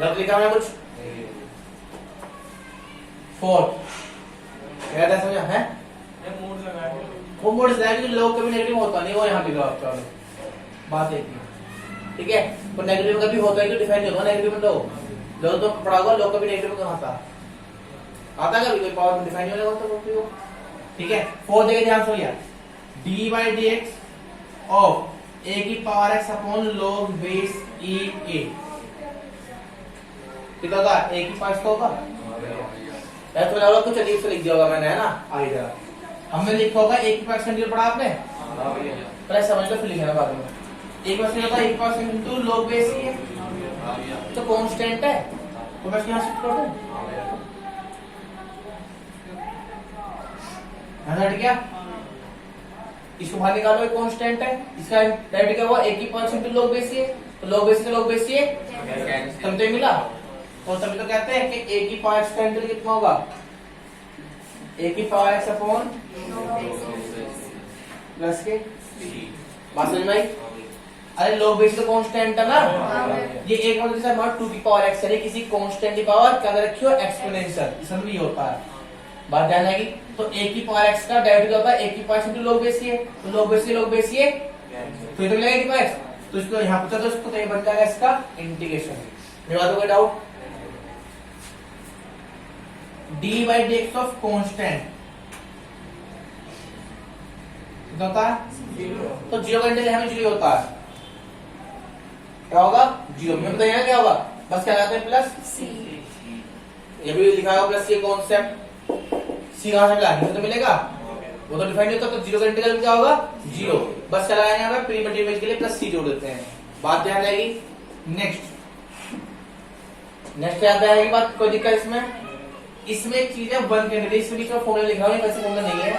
गलत लिखा मैंने कुछ? 4 क्या था समझा है? वो मोड से कि लोग कभी नेगेटिव होता नहीं, वो यहाँ लिखा आप चलो बात एक ही, ठीक है। तो नेगेटिव कभी होता है कि डिफाइन होता है नेगेटिव लोग तो पढ़ा होगा, लोग कभी नेगेटिव कहाँ आता कभी कोई पावर डिफाइन नहीं होगा तो, ठीक है। 4 जगह ध्यान से यार, d/dx ऑफ a की power x upon log base e a कितना होगा? a की पावर x होगा तो लगा कुछ अजीब से लिख दिया होगा मैंने, है ना? आगे जरा हमने लिखा होगा a की पावर x पढ़ा आपने, पहले समझ लो फिर लिखना बाद में। a की पावर होता है a की power into log base e a तो कांस्टेंट है, तो मैं यहां शिफ्ट कर दूं, हट गया। इसको बाहर निकालो, एक कांस्टेंट है, इसका डायरेक्ट क्या हुआ? a की power into log base e तो log बेस से log बेस e समझे मिला। और तभी तो कहते हैं कि a की पावर x का इंटीग्रल कितना होगा? a की पावर x अपॉन प्लस के बात समझ में आई? अरे log बेस तो कांस्टेंट है ना, ये एक मतलब जैसे हमारा 2 की पावर x है, किसी कांस्टेंट की पावर क्या रखी हो? एक्सपोनेंशियल, इसमें भी होता है, बात ध्यान आएगी। तो a की पावर x का डेरिवेटिव होता है a की power into log base e तो log बेस e तो इधर मिलेगा a की पावर x, तो इसको यहां पूछा तो इसको तो ये बन जाएगा इसका इंटीग्रेशन। मेरे बात कोई डाउट? d/dx ऑफ कांस्टेंट कितना होता है? 0। तो 0 का इंटीग्रल हमें 0 होता है, क्या होगा? 0। मैं बताइए क्या होगा? बस क्या लगाते हैं? प्लस c, ये भी लिखा होगा प्लस c कॉन्सेप्ट। c कहां से मिला? यहां तो मिलेगा, वो तो डिफाइन नहीं होता, तो 0 का इंटीग्रल क्या होगा? 0। बस क्या लगाएंगे हमें? प्रीमिटिव इमेज के लिए प्लस c जोड़ देते हैं, बात ध्यान आएगी। नेक्स्ट याद आएगी बात, कोई दिक्कत इसमें? इसमें एक चीज है 1 का इंटीग्रल, इसमें बीच में फॉर्मूला लिखा हुआ है, वैसे फॉर्मूला नहीं है।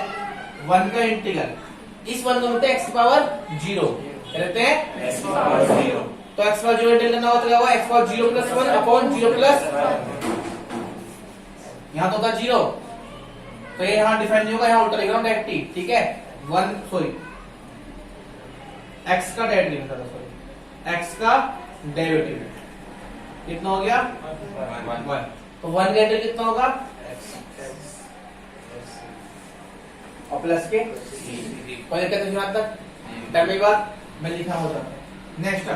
1 का इंटीग्रल, इस 1 को बोलते हैं x की पावर 0, कहते हैं x की पावर 0। तो x की पावर 0 इंटीग्रल करना होता है x power 0 plus 1 upon 0 plus, यहां तो होता 0, तो ये यहां डिफाइन नहीं होगा, यहां उल्टा लिख रहा हूं डायरेक्ट, ठीक है। 1 सॉरी x का डेरिवेटिव था, सॉरी x का डेरिवेटिव कितना हो गया? 1। तो 1 का इंटीग्रल कितना होगा? और प्लस के कोई दिक्कत नहीं आता तक बात मैं लिखा होता। Next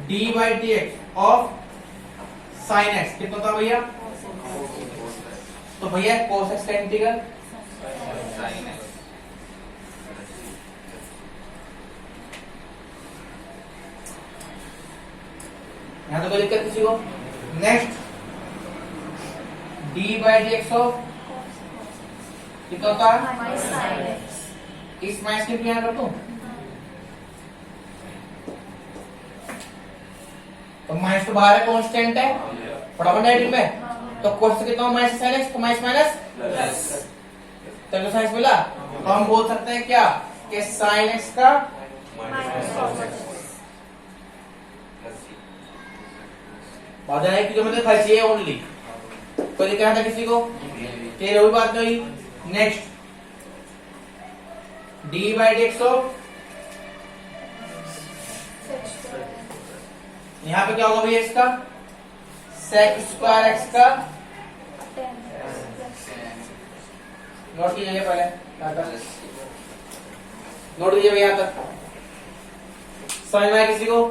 d/dx of sin x कितना था भैया? तो भैया cos x का इंटीग्रल यहां तो कोई दिक्कत किसी को? नेक्स्ट d/dx ऑफ कितना होता है? इस माइनस के यहां कर दूं, तो माइनस तो बाहर है, कांस्टेंट है, फटाफट नेगेटिव में, तो cos से कितना माइनस sin x, तो माइनस माइनस प्लस, तो साइंस मिला। तो हम बोल सकते हैं क्या कि sin x का बात है कि जो मतलब खर्ची है ओनली, कोई दिक्कत है किसी को? क्लियर हुई बात नहीं? नेक्स्ट d/dx ऑफ, यहां पे क्या होगा भैया इसका? sec स्क्वायर x का, नोट कीजिए पहले, नोट कीजिए भैया तक, समझ में आया किसी को?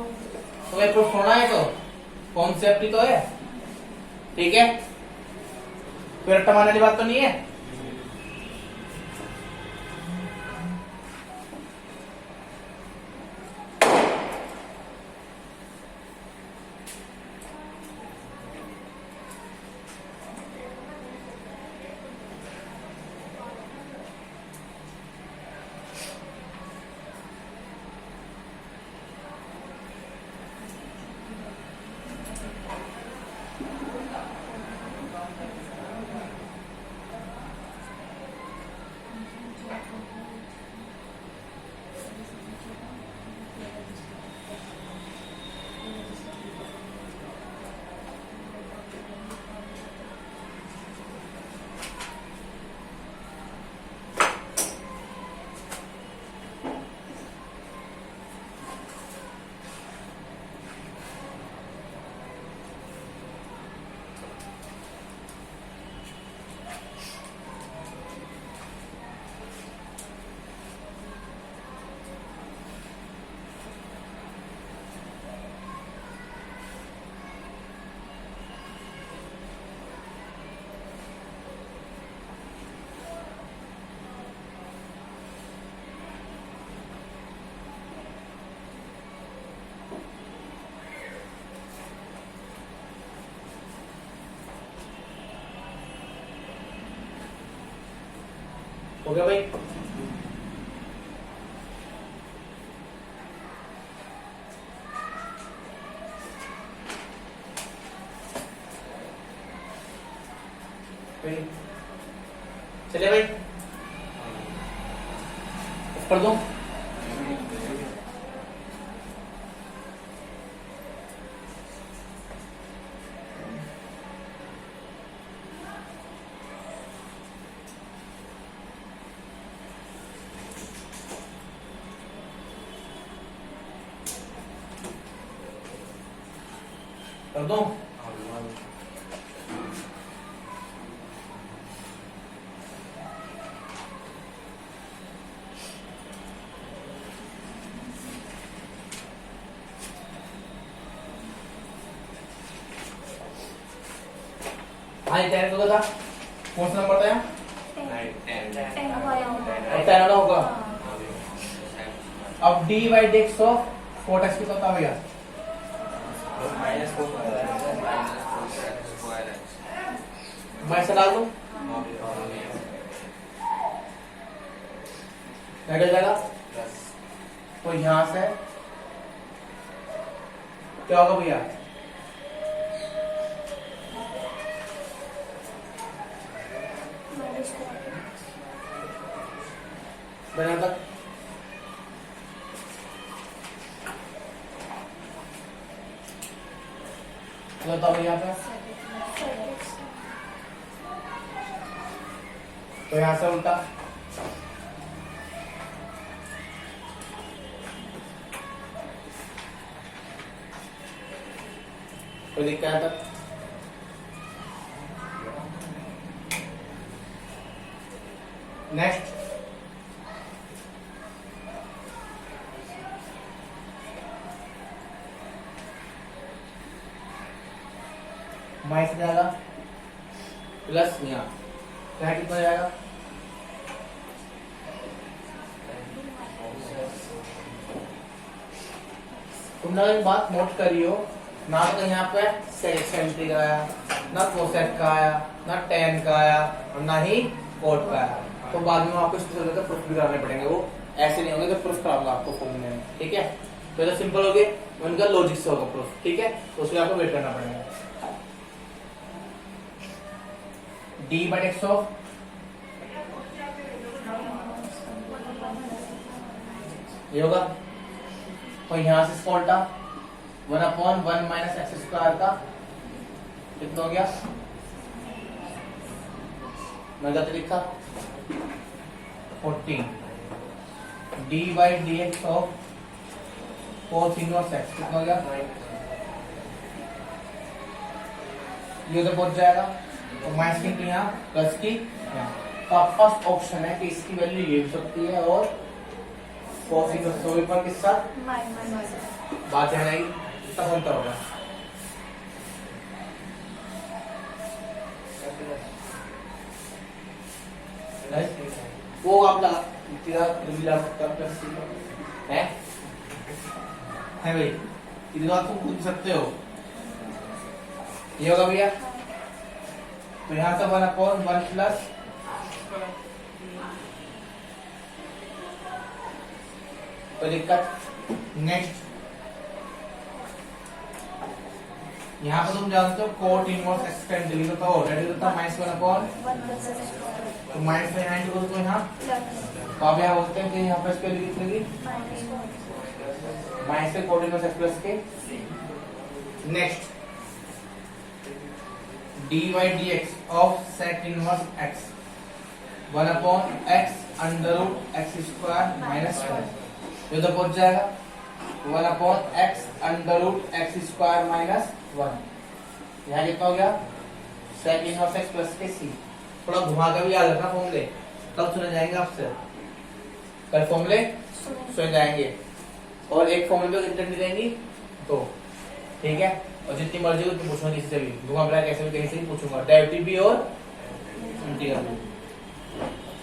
तो ये प्रूफ होना है, तो कॉन्सेप्ट ही तो है, ठीक है, कोई रट्टा मारने वाली बात तो नहीं है। हो गया भाई? चलिए भाई कर दो। कर दो। हाँ ये 10 होगा था। कौन सा नंबर था यहाँ? 10 और 10 वाला होगा। अब D by D x of 4x कितना होता है भैया? मैं से डाल दूं क्या कर जाएगा? तो यहां से क्या होगा भैया? बना तक बताओ भैया पे। तो यहां से उल्टा कोई दिक्कत है तक? नेक्स्ट माइनस जाएगा प्लस यहाँ क्या कितना जाएगा? तुमने एक बात नोट करी हो ना, तो यहाँ पे सेंट्री का आया ना, कोसेक का आया ना, टेन का आया और ना ही कोट का आया। तो बाद में आपको इसके जगह प्रूफ भी कराने पड़ेंगे, वो ऐसे नहीं होंगे तो प्रूफ कराऊंगा आपको फॉर्मूले में, ठीक है? तो ये सिंपल हो गए, उनका लॉजिक से होगा प्रूफ, ठीक है? तो उसके लिए आपको वेट करना पड़ेगा। डी बाई एक्स ऑफ ये होगा, और यहां से इसका उल्टा 1/1 माइनस एक्स स्क्वायर का कितना हो गया? मैं गलत लिखा 14 D by D x of cos inverse x कितना हो गया? ये उधर पहुंच जाएगा और माइनस की यहाँ प्लस की यहाँ। तो आपका फर्स्ट ऑप्शन है कि इसकी वैल्यू ये हो सकती है और cos इनवर्स पर किस साथ बात है नहीं तब होगा। वो आप लगा है भाई, इधर आप तुम पूछ सकते हो। ये होगा भैया, तो यहाँ से 1/1 प्लस तो दिक्कत। नेक्स्ट यहाँ पर तुम जानते हो कोट इनवर्स एक्स का इंटीग्रल था ऑलरेडी था -1/, तो माइनस में यहाँ इंटीग्रल तो यहाँ तो आप यहाँ बोलते हैं कि यहाँ पर इसके लिए लिखेंगे माइनस से कोट इनवर्स एक्स प्लस के। Next D by D x of sec inverse x 1/x under root x square minus 1 ये तो पहुंच जाएगा 1/x under root x square minus 1। यहाँ कितना हो गया? सेक इनवर्स एक्स प्लस के सी। थोड़ा घुमा कर भी याद रखना फॉर्मूले, तब सुने जाएंगे आपसे, कल फॉर्मूले सुन जाएंगे। और एक फॉर्मूले पे कितनी देंगी? 2, ठीक है? और जितनी मर्जी हो उतनी पूछूंगा, किसी से भी घुमा फिरा कैसे भी कहीं से भी पूछूंगा, डेरिवेटिव भी और इंटीग्रल भी,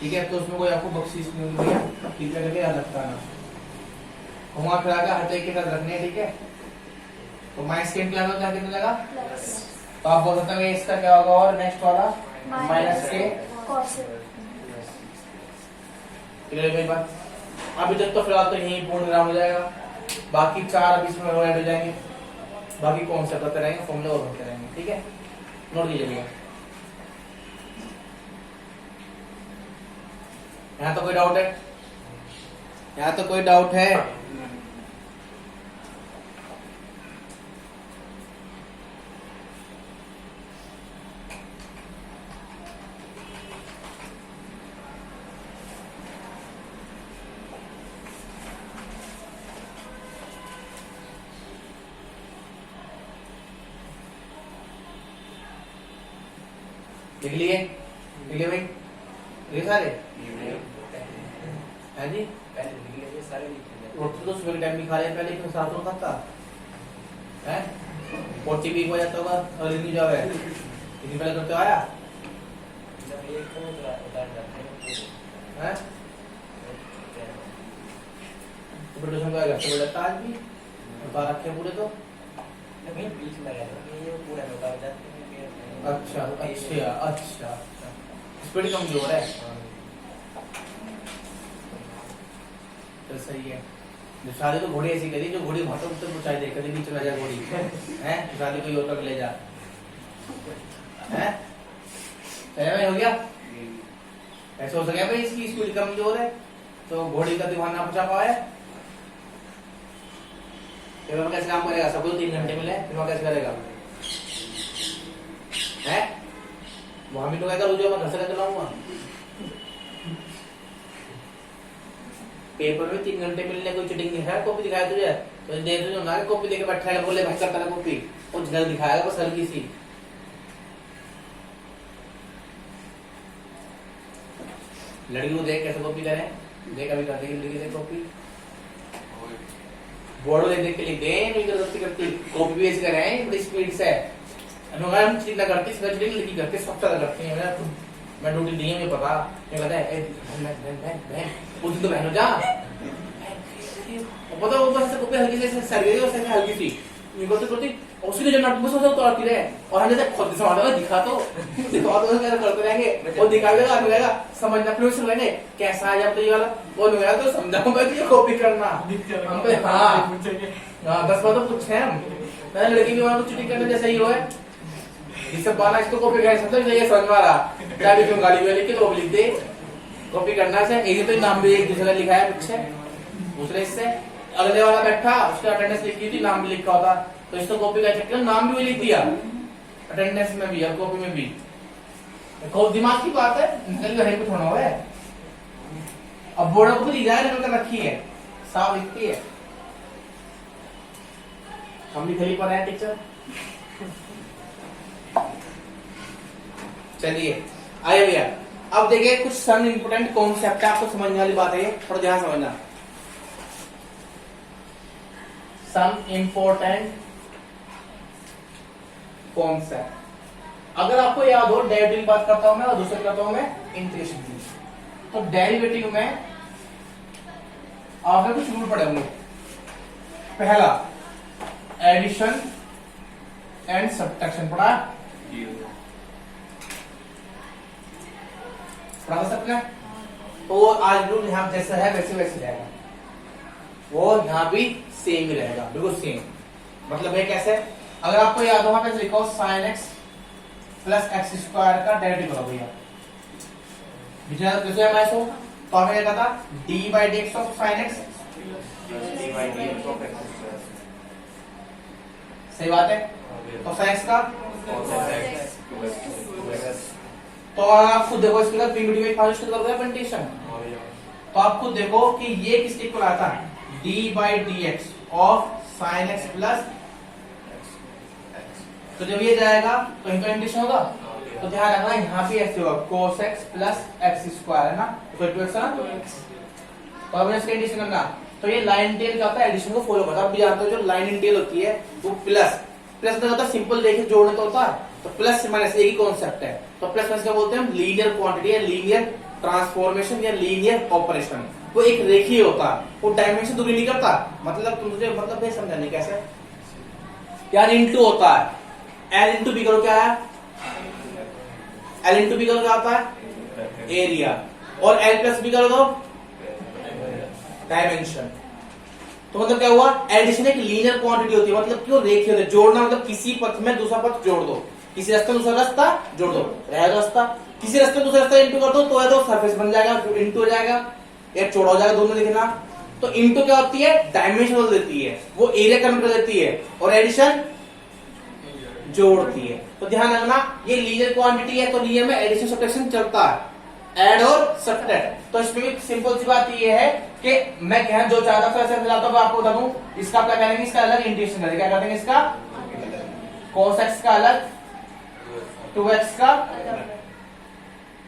ठीक है? तो उसमें कोई आपको बख्शीश नहीं होगी भैया, ठीक है? करके याद रखना, घुमा फिरा कर हर तरीके का रखने, ठीक है? तो माइनस के क्या होगा, कितना लगा? तो आप बोल सकते हैं इसका क्या होगा? और नेक्स्ट वाला माइनस के क्लियर मेरी बात? अभी तक तो फिलहाल तो यही पूर्ण विराम हो जाएगा, बाकी 4 अभी इसमें ऐड हो जाएंगे, बाकी कॉन्सेप्ट होते रहेंगे, फॉर्मूले और होते रहेंगे, ठीक है? नोट कीजिएगा। यहाँ तो कोई डाउट है? यहाँ तो कोई डाउट है? लिख लिए? लिख लिए भाई? लिखे सारे? है जी? रोटी तो सुबह के टाइम भी खा लिया पहले, क्यों साथ में खाता है? पोटी भी हो जाता होगा और नहीं जावे, इतनी पहले करते आया है? प्रोडक्शन का घर से बोलता आज भी उतार रखे पूरे तो। अच्छा अच्छा अच्छा, स्पीड कमजोर है तो सही है। जो शादी तो घोड़ी ऐसी करी, जो घोड़ी भाषा उत्तर पहुंचाई दे, कभी बीच में आ जाए घोड़ी है, शादी कोई और तक ले जा है, सही हो गया? ऐसा हो सके भाई इसकी स्पीड कमजोर है तो घोड़ी का दीवान ना पहुंचा पाए, फिर वह कैसे काम करेगा? सबको 3 घंटे मिले, फिर वह कैसे करेगा है? वहां भी तो क्या करूँ, जो मैं घर से करके लाऊंगा। पेपर में 3 घंटे मिलने कोई चीटिंग नहीं है, कॉपी दिखाया तुझे तो दे दो ना, कॉपी देके बैठा है, बोले भाई करता है कॉपी, वो झगड़ दिखाएगा बस हल्की सी। लड़की को देख कैसे कॉपी करें, देख अभी करते हैं लड़की से कॉपी, बोर्ड में देख के लिख दे, नहीं गलती करती, कॉपी भी ऐसे करें बड़ी स्पीड से। हम चिंता करती है, लड़की करते सब ज्यादा करती है, मैं ड्यूटी दी है, मुझे पता है, उस दिन तो बहन हो जा पता, वो बस कॉपी हल्की से सर गई, और हल्की सी करती उसी जब नोटबुक से उतारती रहे, और हम जैसे खुद समझ दिखा तो क्या करते रहेंगे, वो दिखा देगा अनुएगा समझना, फिर सुन लेंगे कैसा है जब तो ये वाला वो अनुएगा तो समझाऊंगा कि ये कॉपी करना हम पे। हाँ 10 बार तो पूछे हम, मैं लड़की की वहां चुटी करने जैसा ही हो है, इससे बाला इसको कॉपी कर सकते ये समझ में आ रहा क्या, क्यों गाली में लिख के तो लिख दे, कॉपी करना से एक तो नाम भी एक दूसरे का लिखा है पीछे, दूसरे इससे अगले वाला बैठा उसका अटेंडेंस लिखी थी, नाम भी लिखा होता, तो इसको कॉपी का चक्कर नाम भी लिख दिया अटेंडेंस में भी और कॉपी में भी, खूब दिमाग की बात है, घर पे थोड़ा है। अब बोर्ड को लिख जाए नकल कर रखी है, साफ लिखती है, हम भी खली पर है टीचर। चलिए आइए भैया, अब देखिए कुछ सम इंपोर्टेंट कॉन्सेप्ट है, आपको समझने वाली बात है, थोड़ा ध्यान समझना। सम इंपोर्टेंट कॉन्सेप्ट, अगर आपको याद हो डेरिवेटिव की बात करता हूं मैं और दूसरे करता हूं मैं इंटीग्रेशन की, तो डेरिवेटिव में आपने कुछ रूल पढ़े होंगे। पहला एडिशन एंड सब्ट्रैक्शन पढ़ा सकते हैं, तो आज रूल यहां जैसा है वैसे वैसे रहेगा, वो यहां भी सेम ही रहेगा, बिल्कुल सेम। मतलब है कैसे, अगर आपको याद हो वहां पे लिखो sin x plus x square का डेरिवेटिव करो भैया, कैसे है तो हमें क्या था d by D x of sine x, सही बात है, तो साइन एक्स का तो आप खुद देखो इसके बाद पीवीडी में फाइनल कर दिया पेंटेशन, तो आप खुद देखो कि ये किसके इक्वल आता है d by D x of sine x plus, तो जब ये जाएगा तो इनका इंटीग्रेशन होगा, तो ध्यान रखना यहाँ भी ऐसे होगा cos x plus x square है ना, तो अब इसका इंटीग्रेशन करना, तो ये लाइन इंटीग्रल क्या होता है, एडिशन को फॉलो करता है। अब भी जानते हो जो लाइन इंटीग्रल होती है वो प्लस प्लस में होता है, सिंपल देखिए जोड़ने तो होता है, तो प्लस माइनस एक ही कॉन्सेप्ट है, तो प्लस माइनस क्या बोलते हैं हम, लीनियर क्वांटिटी या लीनियर ट्रांसफॉर्मेशन या लीनियर ऑपरेशन, वो एक रेखीय होता है, वो डायमेंशन दूरी नहीं करता, मतलब तुम मुझे मतलब नहीं समझाने कैसे यार, इनटू होता है, एल इंटू बी करो क्या है, एल इंटू बी करो क्या होता है एरिया, और एल प्लस बी करो तो डायमेंशन। तो मतलब क्या हुआ, एडिशन एक लीनियर क्वांटिटी होती है, मतलब क्यों रेखीय होती है। जोड़ना मतलब किसी पथ में दूसरा पथ जोड़ दो, किसी रास्ते में दूसरा रास्ता जोड़ दो, रह रास्ता, किसी रास्ते में दूसरा रास्ता इंटू कर दो तो है तो सरफेस बन जाएगा, इंटू हो जाएगा, एक चौड़ा हो जाएगा, दोनों लिखना। तो इंटू क्या होती है, डायमेंशन बदल देती है, वो एरिया कम कर देती है, और एडिशन जोड़ती है। तो ध्यान रखना ये लीनियर क्वांटिटी है, तो लीनियर में एडिशन सब्ट्रैक्शन चलता है, ऐड और सब्ट्रैक्ट। तो इसमें भी सिंपल सी बात ये है कि मैं कहना जो चाहता था ऐसे फिलहाल तो आपको बता दूं, इसका क्या करेंगे, इसका अलग इंटीग्रेशन करेंगे, क्या करेंगे, इसका cos x का अलग, 2x का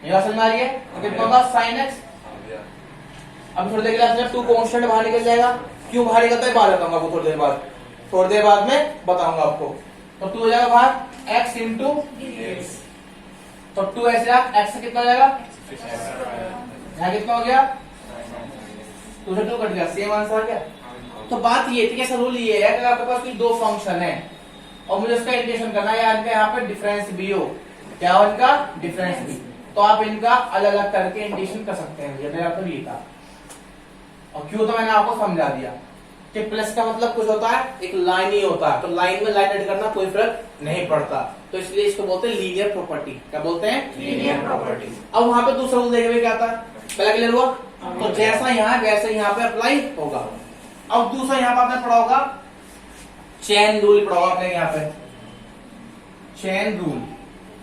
ये बात समझ में आ रही है। तो कितना होगा sin x। अब थोड़ी देर के लिए 2 कांस्टेंट बाहर निकल जाएगा, क्यों बाहर निकलता है बाहर बताऊंगा आपको थोड़ी देर बाद में बताऊंगा आपको। तो 2 हो जाएगा बाहर x इंटू, तो 2 ऐसे x से कितना हो जाएगा, यहाँ कितना हो गया, 2 से 2 कट गया, सेम आंसर आ गया। तो बात ये थी, कैसा रूल ये है कि आपके पास कोई दो फंक्शन है और मुझे उसका इंटीग्रेशन करना है, या इनका यहाँ पे डिफरेंस भी हो, क्या हो इनका डिफरेंस भी, तो आप इनका अलग अलग करके इंटीग्रेशन कर सकते हैं। मेरा तो ये था, और क्यों तो मैंने आपको समझा दिया कि प्लस का मतलब कुछ होता है, एक लाइन ही होता है, तो लाइन में लाइन ऐड करना कोई फर्क नहीं पड़ता, तो इसलिए इसको बोलते हैं लीनियर प्रॉपर्टी। क्या बोलते हैं, लीनियर प्रॉपर्टी। अब वहां पे दूसरा रूल देखेंगे क्या था, पहला क्लियर हुआ, तो जैसा यहाँ वैसे यहाँ पे अप्लाई होगा। अब दूसरा यहाँ पे आपने पढ़ा होगा चेन रूल, पढ़ा होगा आपने यहाँ पे चेन रूल,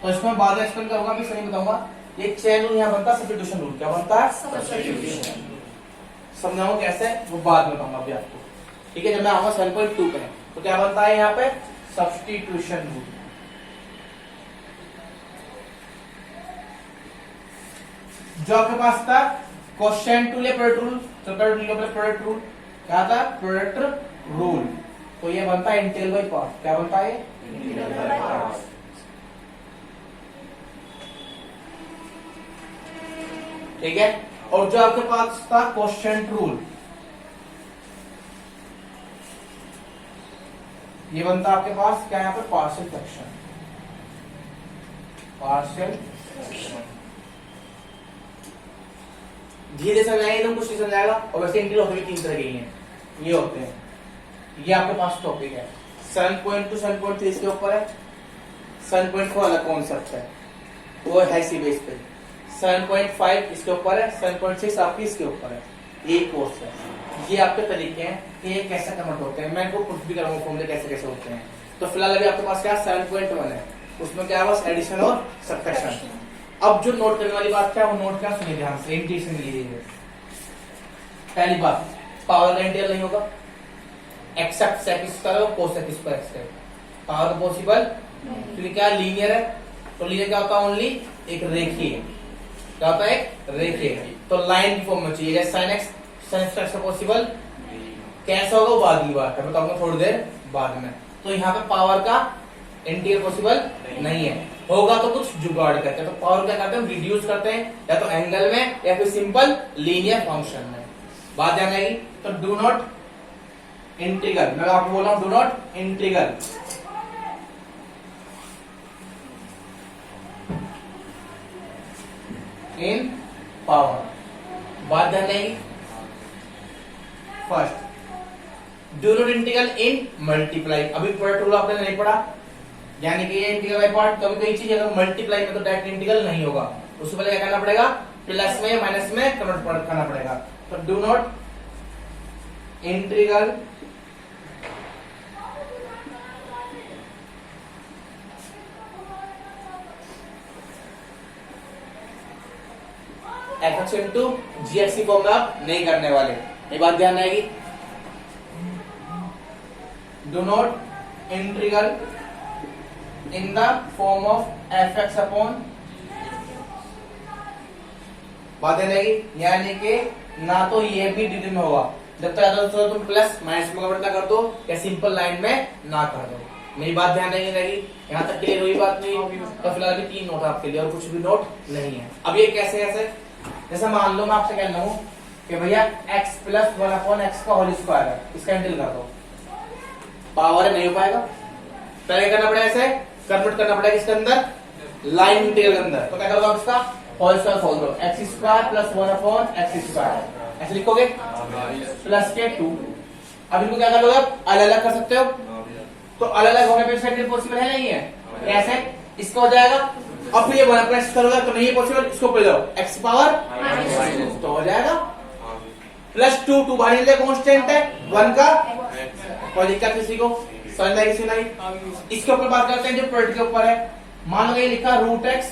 तो इसमें बाद में एक्सप्लेन करूंगा, मैं सही बताऊंगा। ये चेन रूल यहाँ बनता है सब्स्टिट्यूशन रूल। क्या बनता है, सब्स्टिट्यूशन। समझाऊं कैसे, वो बाद में बताऊंगा अभी आपको, ठीक है। जब मैं आऊंगा 7.2 पे, तो क्या बनता है यहाँ पे, सब्स्टिट्यूशन रूल। जो आपके पास था क्वेश्चन टू ले प्रोडक्ट रूल, तो प्रोडक्ट रूल क्या था, प्रोडक्ट रूल। तो ये बनता है इंटीग्रल बाय पार्ट। क्या बनता है, इंटीग्रल बाय पार्ट। ठीक है। और जो आपके पास था क्वेश्चन रूल, ये बनता है आपके पास क्या, यहाँ पे पार्शियल फ्रैक्शन, पार्शियल धीरे समझाएंगे एकदम, कुछ नहीं समझाएगा। और वैसे इंटीग्रल होते भी 3 तरह के ही हैं, ये होते हैं, ये आपके पास टॉपिक है। 7.2 7.3 इसके ऊपर है, 7.4 अलग कॉन्सेप्ट है, वो है सी बेस पे। 7.5 इसके ऊपर है, 7.6 आपकी इसके ऊपर है, ये कोर्स है। ये आपके तरीके हैं कि ये कैसे कन्वर्ट होते हैं, मैं इनको पुट भी करूंगा फॉर्मूले कैसे कैसे होते हैं। तो फिलहाल अभी आपके पास क्या 7.1 है, उसमें क्या है, एडिशन और सब्ट्रैक्शन। अब जो नोट करने वाली बात क्या है, वो नोट क्या सुनिए ध्यान से, इंटीग्रेशन के लिए। पहली बात, पावर का इंटीग्रल नहीं होगा, एक्सेप्ट सेक स्क्वायर और कोसेक स्क्वायर। पावर पॉसिबल, क्योंकि क्या लीनियर है, तो लीनियर क्या होता है, ओनली एक रेखीय। क्या होता है, एक रेखीय। तो लाइन की फॉर्म में चाहिए, जैसे sin x पॉसिबल कैसा होगा, वो बाद की बात है, बताऊंगा थोड़ी देर बाद में। तो यहाँ पे पावर का इंटीग्रल पॉसिबल नहीं है, होगा तो कुछ जुगाड़ करते हैं। तो पावर क्या करते हैं, रिड्यूस करते हैं, या तो एंगल में या फिर सिंपल लीनियर फंक्शन में। बात ध्यान आएगी। तो डू नॉट इंटीग्रल, मैं आपको बोल रहा हूं, do not integral in power. बात ध्यान आएगी। First, do not integral in multiply. अभी प्रोडक्ट रूल आपने नहीं पढ़ा, यानी कि ये इंटीग्रल बाय पार्ट, कभी कोई चीज अगर मल्टीप्लाई में तो डायरेक्ट इंटीग्रल नहीं होगा, उससे पहले क्या करना पड़ेगा, प्लस में या माइनस में कन्वर्ट करना पड़ेगा। तो do not integral fx into gx की फॉर्म में आप नहीं करने वाले, ये बात ध्यान आएगी। Do not integral in the form of fx upon, बात ध्यान आएगी, यानी कि ना तो ये भी dd में होगा, जब तक तो तुम प्लस माइनस में कन्वर्ट कर दो या सिंपल लाइन में ना कर दो। मेरी बात ध्यान नहीं रहेगी, यहाँ तक क्लियर हुई बात नहीं। तो फिलहाल अभी 3 नोट आपके लिए और कुछ भी नोट नहीं है। अब ये कैसे कैसे, जैसे मान लो मैं आपसे कह रहा हूं कि भैया x प्लस 1 अपॉन x का होल स्क्वायर है, इसका इंटीग्रल कर दो, पावर नहीं हो पाएगा। पहले करना पड़ेगा, ऐसे कन्वर्ट करना पड़ेगा इसके अंदर, लाइन इंटीग्रल के अंदर। तो क्या करोगे, इसका होल स्क्वायर खोल दो, x square plus 1 upon x square, ऐसे लिखोगे प्लस के 2। अब इनको क्या कर लोगे, अलग अलग कर सकते हो। तो अलग अलग होने पे इसका पॉसिबल है नहीं है, कैसे, इसका हो जाएगा। अब फिर ये बना प्लस करोगे तो नहीं है पॉसिबल, इसको पढ़ लो x पावर तो हो जाएगा प्लस 2, 2 बाहर निकले कांस्टेंट है 1 का, और दिक्कत किसी को समझ में किसी नहीं। इसके ऊपर बात करते हैं जो प्रोडक्ट के ऊपर है। मान लो ये लिखा √x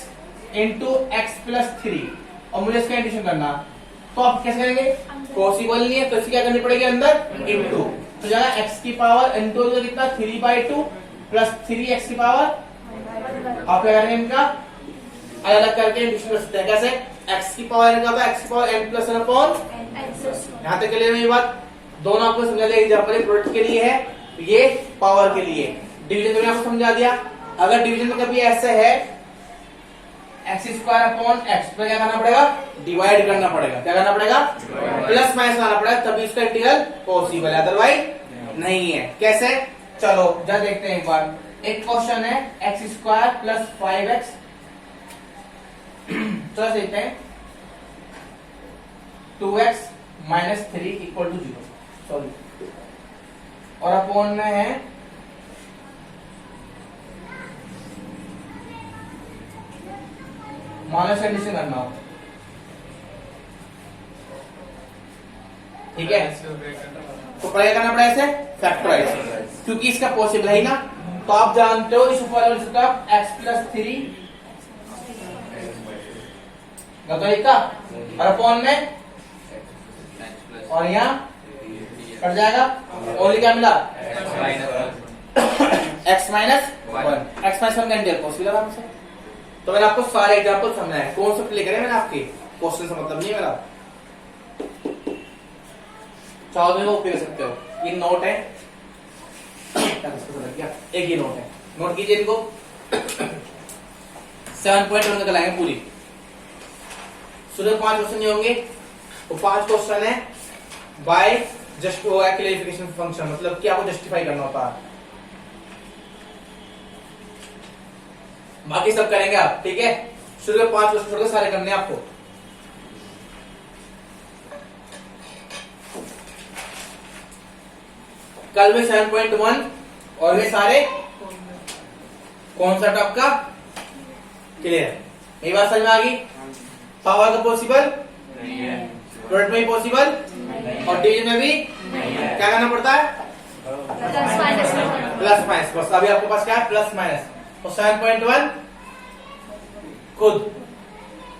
इंटू एक्स प्लस 3 और मुझे इसका इंटीग्रेशन करना, तो आप कैसे करेंगे, पॉसिबल नहीं है तो इसकी क्या करनी पड़ेगी अंदर इंटू, तो जाएगा x की पावर इंटू कितना 3/2 प्लस 3x की पावर, आप क्या करेंगे इनका अलग अलग करके इंटीग्रेशन कर सकते हैं। कैसे, x की पावर इनका होगा x की पावर n प्लस 1 अपॉन, यहाँ तक के लिए मेरी बात दोनों आपको समझा दिया। एग्जाम्पल प्रोडक्ट के लिए है, ये पावर के लिए, डिवीजन मैंने आपको समझा दिया। अगर डिवीजन में कभी ऐसे है x² अपॉन x, तो क्या करना पड़ेगा, डिवाइड करना पड़ेगा। क्या करना पड़ेगा, प्लस माइनस लाना पड़ेगा, तभी इसका इंटीग्रल पॉसिबल है, अदरवाइज नहीं है। कैसे, चलो जा देखते हैं एक बार। एक क्वेश्चन है x² प्लस 5x, चलो देखते हैं 2x minus 3 equal to 0, sorry, और अपॉन में है माइनस कंडीशन करना हो, ठीक है। तो पढ़ाई करना पड़ेगा ऐसे फैक्टराइज, क्योंकि इसका पॉसिबल है ही ना। तो आप जानते हो इस ऊपर वाले का x प्लस 3 का और अपॉन में, और यहाँ कट जाएगा, ओनली क्या मिला x माइनस 1, x माइनस 1 का इंटीग्रल पॉसिबल है आपसे। तो मैंने आपको सारे एग्जांपल समझाए, कौन से क्लिक करे मैंने आपके क्वेश्चन से मतलब नहीं मेरा, चाहो तो उपयोग कर सकते हो। ये नोट है, एक ही नोट है, नोट कीजिए इनको। 7.1 निकल आएंगे पूरी, सुबह 5 क्वेश्चन नहीं होंगे, वो 5 क्वेश्चन है बाय जस्ट क्लैरिफिकेशन फंक्शन, मतलब कि आपको जस्टिफाई करना होता है, बाकी सब करेंगे आप, ठीक है। शुरू में 5 क्वेश्चन छोड़कर सारे करने हैं आपको। कल में 7.1 और ये सारे कॉन्सेप्ट आपका क्लियर, यही बात समझ में आ गई। पावर का पॉसिबल नहीं है, प्रोडक्ट में भी पॉसिबल और डिवीजन में भी क्या करना पड़ता है, प्लस माइनस। बस अभी आपके पास क्या है, प्लस माइनस। तो 7.1 खुद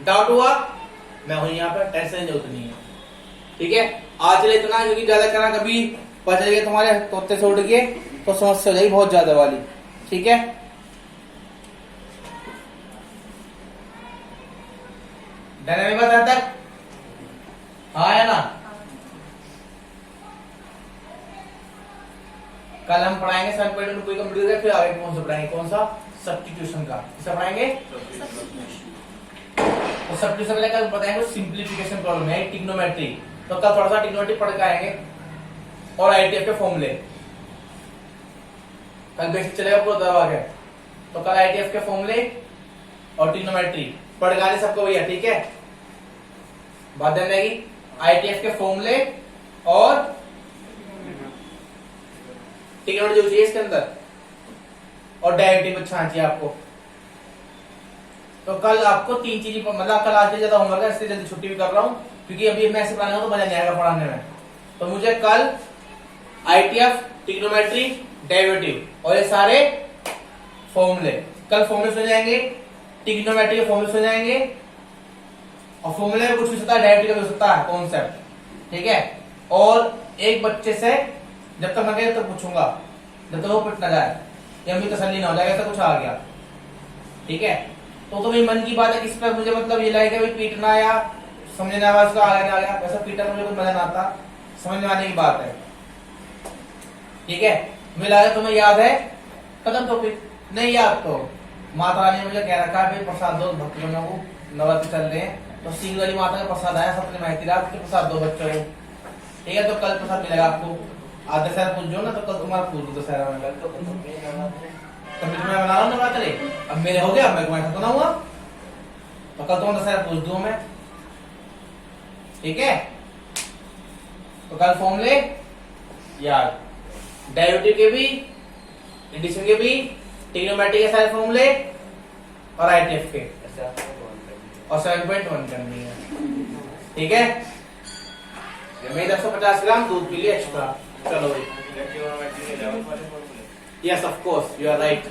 डाउट हुआ, मैं हूं यहाँ पर, टेंशन जरूरत नहीं है, ठीक है। आज चले इतना, क्योंकि ज्यादा करना कभी पता चलेगा तुम्हारे तोते से उड़ गए तो समस्या हो जाएगी बहुत ज्यादा वाली, ठीक है। डायनामिक बात तक हाँ है ना। कल हम पढ़ाएंगे 7.1 कोई कंप्लीट करें, फिर आगे कौन सा पढ़ाएंगे, कौन सा, सब्स्टिट्यूशन का, किसका पढ़ाएंगे, तो सब्स्टिट्यूशन पहले कल बताएंगे सिंप्लीफिकेशन प्रॉब्लम है, ट्रिग्नोमेट्री। तो कल थोड़ा सा ट्रिग्नोमेट्री पढ़ के आएंगे और आईटीएफ के फॉर्मूले, कल बेसिक चलेगा पूरा दबा के। तो कल आईटीएफ के फॉर्मूले और ट्रिग्नोमेट्री पढ़ के आने सबको भैया, ठीक है। बात ध्यान रहेगी, आईटीएफ के फॉर्मूले और ट्रिग्नोमेट्री जो चाहिए इसके अंदर, और डेरिवेटिव अच्छा चाहिए आपको। तो कल आपको 3 चीजें, मतलब कल आज ज्यादा होमवर्क है, इसलिए जल्दी छुट्टी भी कर रहा हूं, क्योंकि अभी मैं ऐसे पढ़ाने तो मजा नहीं आएगा पढ़ाने में। तो मुझे कल आईटीएफ, ट्रिग्नोमेट्री, डेरिवेटिव और ये सारे फॉर्मूले, कल फॉर्मूले सुन जाएंगे, ट्रिग्नोमेट्री के फॉर्मूले सुन जाएंगे, और फॉर्मूले में कुछ भी सकता है, डेरिवेटिव का भी सकता है कॉन्सेप्ट, ठीक है। और एक बच्चे से जब तक मैं तब पूछूंगा, जब तक वो पिट ना जाए या मेरी तसल्ली ना हो जाए ऐसा कुछ आ गया, ठीक है। तो मेरी मन की बात है, किस पर मुझे मतलब ये लगेगा भाई पीटना या समझने आवाज उसका आ गया, वैसा पीटा मुझे कुछ मजा ना आता, समझ में आने की बात है, ठीक है। मुझे लगा तुम्हें याद है कदम टॉपिक, नहीं याद तो माता रानी ने मुझे कह रखा है भाई प्रसाद दो भक्तों को, नवरात्र चल रहे हैं तो सिंह वाली माता का प्रसाद आया, सबने माहिती रात के प्रसाद दो बच्चों को, ठीक है। तो कल प्रसाद मिलेगा आपको, आज दशहरा पूछ जो ना, तो कल तुम्हारा पूछ दो दशहरा में, तो मैं बना रहा हूँ नवरात्रि, अब मेरे हो गया, मैं तुम्हारे साथ ना हुआ, तो कल तुम्हारा दशहरा पूछ दूं मैं, ठीक है। तो कल फॉर्मूले याद, डेरिवेटिव के भी, एडिशन के भी, ट्रिग्नोमेट्री के सारे फॉर्मूले और आईटीएफ के, और 7.1 करनी है। ठीक है, मैं 150 ग्राम दूध पी लिया एक्स्ट्रा। चलो भाई, yes of course you are right.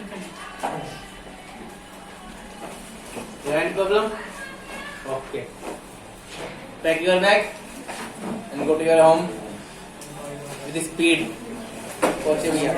Any problem? Okay, pack your bag and go to your home with speed. पहुंचे भैया।